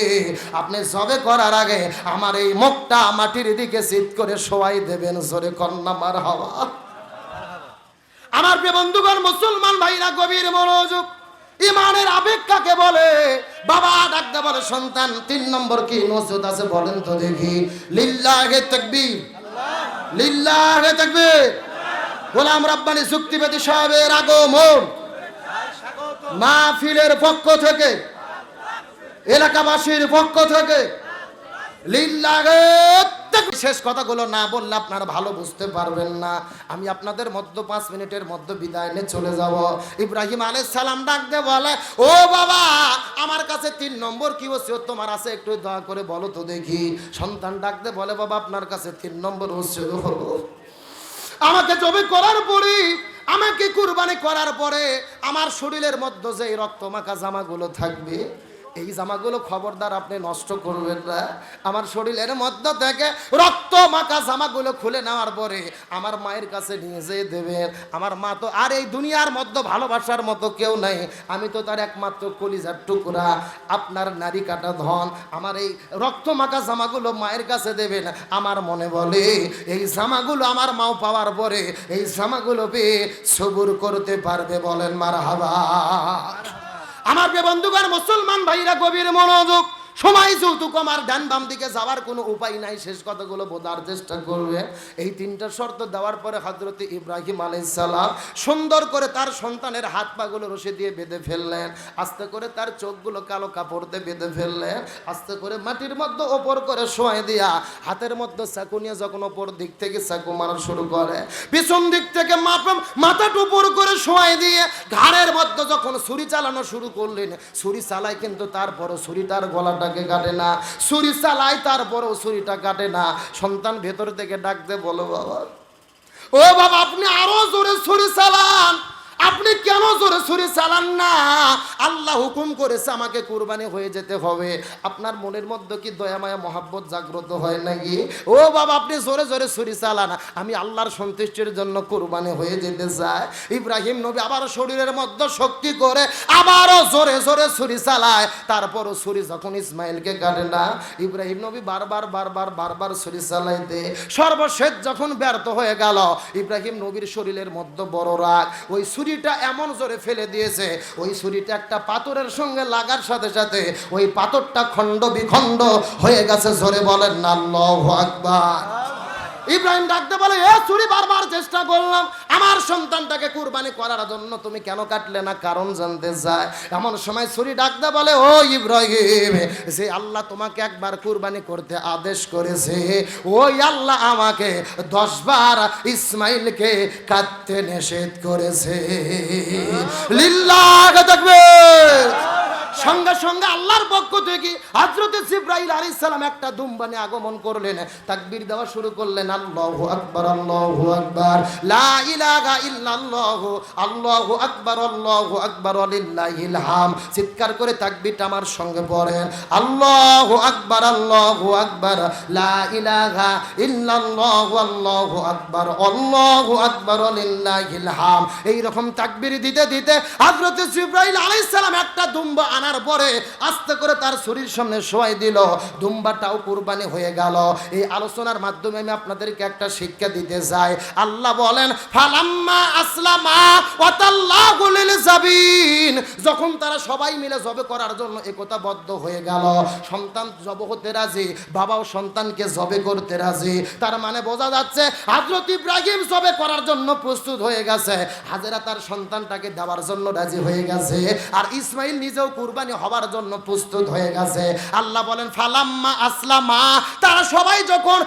আপনি জবে করার আগে আমার এই মুখটা মাটির দিকে চিৎ করে শোয়াই দেবেন। জোরে কন্যা মারহাবা। আমার প্রিয় বন্ধুগণ, মুসলমান ভাইরা গভীর মনোযোগ। ইমানের আবেগ কাকে বলে? বাবা ডাকতে বলে, সন্তান 3 নম্বর কি নসিহত আছে বলেন তো দেখি। লিল্লাহে তাকবীর, লিল্লাহে তাকবীর। গোলাম রাব্বানী যুক্তিবাদী সাহেবের আগমন মাহফিলের পক্ষ থেকে, এলাকাবাসীর পক্ষ থেকে লিল্লাহে তাকবীর। শেষ কথাগুলো না বললে আপনারা ভালো বুঝতে পারবেন না। আমি আপনাদের মধ্যে 5 মিনিটের মধ্যে বিদায় নিয়ে চলে যাব। ইব্রাহিম আলাইহিস সালাম ডাকতে বলে, ও বাবা, আমার কাছে 3 নম্বর কি ওসিয়ত তোমার আছে, একটু দয়া করে বলো তো দেখি। সন্তান ডাকতে বলে, বাবা আপনার কাছে 3 নম্বর ওসিয়ত হলো, আমাকে জবে করার পরে, আমাকে কুরবানি করার পরে আমার শরীরের মধ্যে যে রক্ত মাখা জামাগুলো থাকবে, এই জামাগুলো খবরদার আপনি নষ্ট করবেন না। আমার শরীরের মধ্যে থেকে রক্ত মাখা জামাগুলো খুলে নেওয়ার পরে আমার মায়ের কাছে নিয়ে যেয়ে দেবেন। আমার মা তো আর এই দুনিয়ার মধ্যে ভালোবাসার মতো কেউ নাই, আমি তো তার একমাত্র কলিজার টুকরা, আপনার নারী কাটা ধন। আমার এই রক্ত মাখা জামাগুলো মায়ের কাছে দেবেন। আমার মনে বলে, এই জামাগুলো আমার মাও পাওয়ার পরে এই জামাগুলো পেয়ে সবুর করতে পারবে। বলেন মারহাবা। আমার প্রিয় বন্ধুগণ, মুসলমান ভাইরা গভীর মনোযোগ। সময় যৌতুক আমার ডান বাম দিকে যাওয়ার কোনো উপায় নাই, শেষ কথাগুলো বোঝার চেষ্টা করবে। এই 3টা শর্ত দেওয়ার পরে হযরত ইব্রাহিম আলাইহিস সালাম সুন্দর করে তার সন্তানের হাত পাগুলো রশি দিয়ে বেঁধে ফেললেন, আস্তে করে তার চোখগুলো কালো কাপড় দিয়ে বেঁধে ফেললেন, আস্তে করে মাটির মধ্যে ওপর করে শোয়াই দিয়া হাতের মধ্যে চাকু নিয়ে যখন ওপর দিক থেকে চাকু মারা শুরু করে, পিছন দিক থেকে মাথাটা উপর করে শোয়াই দিয়ে ঘাড়ের মধ্যে যখন ছুরি চালানো শুরু করলেন, ছুরি চালায় কিন্তু তারপরও ছুরিটার গলাটা কাটে না, ছুরি চালাই তারপরও ছুরিটা কাটে না। সন্তান ভেতর থেকে ডাকতে বলো, বাবা ও বাবা, আপনি আরো জোরে ছুরি চালান। আপনি কেন জোরে ছুরি চালান না? আল্লাহ হুকুম করেছে আমাকে কুরবানি হয়ে যেতে হবে। আপনার মনের মধ্যে কি দয়া মায়া মহাব্বত জাগ্রত হয় নাকি? ও বাবা, আপনি জোরে জোরে ছুরি চালান, আমি আল্লাহর সন্তুষ্টির জন্য কুরবানি হয়ে যেতে চাই। ইব্রাহিম নবী আবার শরীরের মধ্যে শক্তি করে আবারও জোরে জোরে ছুরি চালায়, তারপরও ছুরি যখন ইসমাইলকে কাটে না, ইব্রাহিম নবী বারবার ছুরি চালাইতে সর্বশেষ যখন ব্যর্থ হয়ে গেল, ইব্রাহিম নবীর শরীরের মধ্যে বড় রাগ, ওই ছুরিটা এমন জোরে ফেলে দিয়েছে, ওই ছুরিটা একটা পাথরের সঙ্গে লাগার সাথে সাথে ওই পাথরটা খণ্ড বিখণ্ড হয়ে গেছে। জোরে বলেন না আল্লাহু আকবার। ইব্রাহিম ডাকতে বলে, এ ছুরি বারবার চেষ্টা করলাম আমার সন্তানটাকে কুরবানি করার জন্য, তুমি কেন কাটলে না? কারণ জানতে চায়। এমন সময় ছুরি ডাকতে বলে, ও ইব্রাহিম, যে আল্লাহ তোমাকে একবার কুরবানি করতে আদেশ করেছে, ওই আল্লাহ আমাকে 10 বার ইসমাইলকে কাটতে নিষেধ করেছে। লিল্লাহ তাকবীর। সঙ্গে সঙ্গে আল্লাহর পক্ষ থেকে হযরত জিবরাইল আলাইহিস সালাম একটা দুম্বা নিয়ে আগমন করলেন, তাকবীর দেওয়া শুরু করলেন, আল্লাহু আকবার, আল্লাহু আকবার, লা ইলাহা ইল্লাল্লাহ, আল্লাহু আকবার, আল্লাহু আকবার, লিল্লাহিল হাম। চিৎকার করে তাকবীরটা আমার সঙ্গে পড়েন, আল্লাহু আকবার, আল্লাহু আকবার, লা ইলাহা ইল্লাল্লাহ, আল্লাহু আকবার, আল্লাহু আকবার, লিল্লাহিল হাম। এই রকম তাকবীর দিতে দিতে হযরত জিবরাইল আলাইহিস সালাম একটা দুম্বা আনার পরে আস্তে করে তার শরীর সামনে শোয়াই দিল, দুম্বাটাও কুরবানি হয়ে গেল। এই আলোচনার মাধ্যমে আমি আপনাদেরকে একটা শিক্ষা দিতে চাই। আল্লাহ বলেন, ফালাম্মা আসলামা ওয়া তাল্লাহু লিল জাবিন, যখন তারা সবাই মিলে জবে করার জন্য একতাবদ্ধ হয়ে গেল, সন্তান জবে হতে রাজি, বাবাও সন্তানকে জবে করতে রাজি। তার মানে বোঝা যাচ্ছে হযরত ইব্রাহিম জবে করার জন্য প্রস্তুত হয়ে গেছে, হাজেরা তার সন্তানটাকে দেওয়ার জন্য রাজি হয়ে গেছে, আর ইসমাইল নিজেও কুরবানি হবার জন্য প্রস্তুত হয়ে গেছে। আল্লাহ বলেন, ফালাম্মা আসলামা, তারা সবাই যখন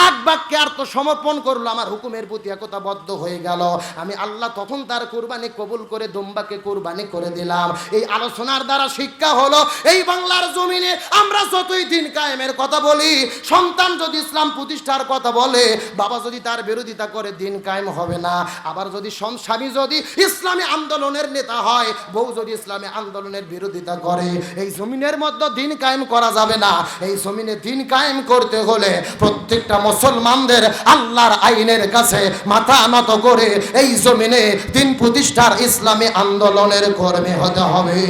এক বাক্যে আত্মসমর্পণ করলো, আমার হুকুমের প্রতি একতাবদ্ধ হয়ে গেল, আমি আল্লাহ তখন তার কুরবানি কবুল করে দুম্বাকে কুরবানি করে দিলাম। এই আলোচনার দ্বারা শিক্ষা হলো, এই বাংলার জমিনে আমরা যতই দিন কায়েমের কথা বলি, সন্তান যদি ইসলাম প্রতিষ্ঠার কথা বলে, বাবা যদি তার বিরোধিতা করে, দিন কায়েম হবে না। আবার যদি স্বামী যদি ইসলামী আন্দোলনের নেতা হয়, বউ যদি ইসলামী আন্দোলনের বিরোধিতা করে, এই জমিনের মধ্যে দিন কায়েম করা যাবে না। এই জমিনে দিন কায়েম করতে হলে প্রত্যেকটা মুসলমানদের আল্লাহর আইনের কাছে মাথা নত করে এই জমিনে দিন প্রতিষ্ঠার ইসলামী আন্দোলনের কর্মী হতে হবে।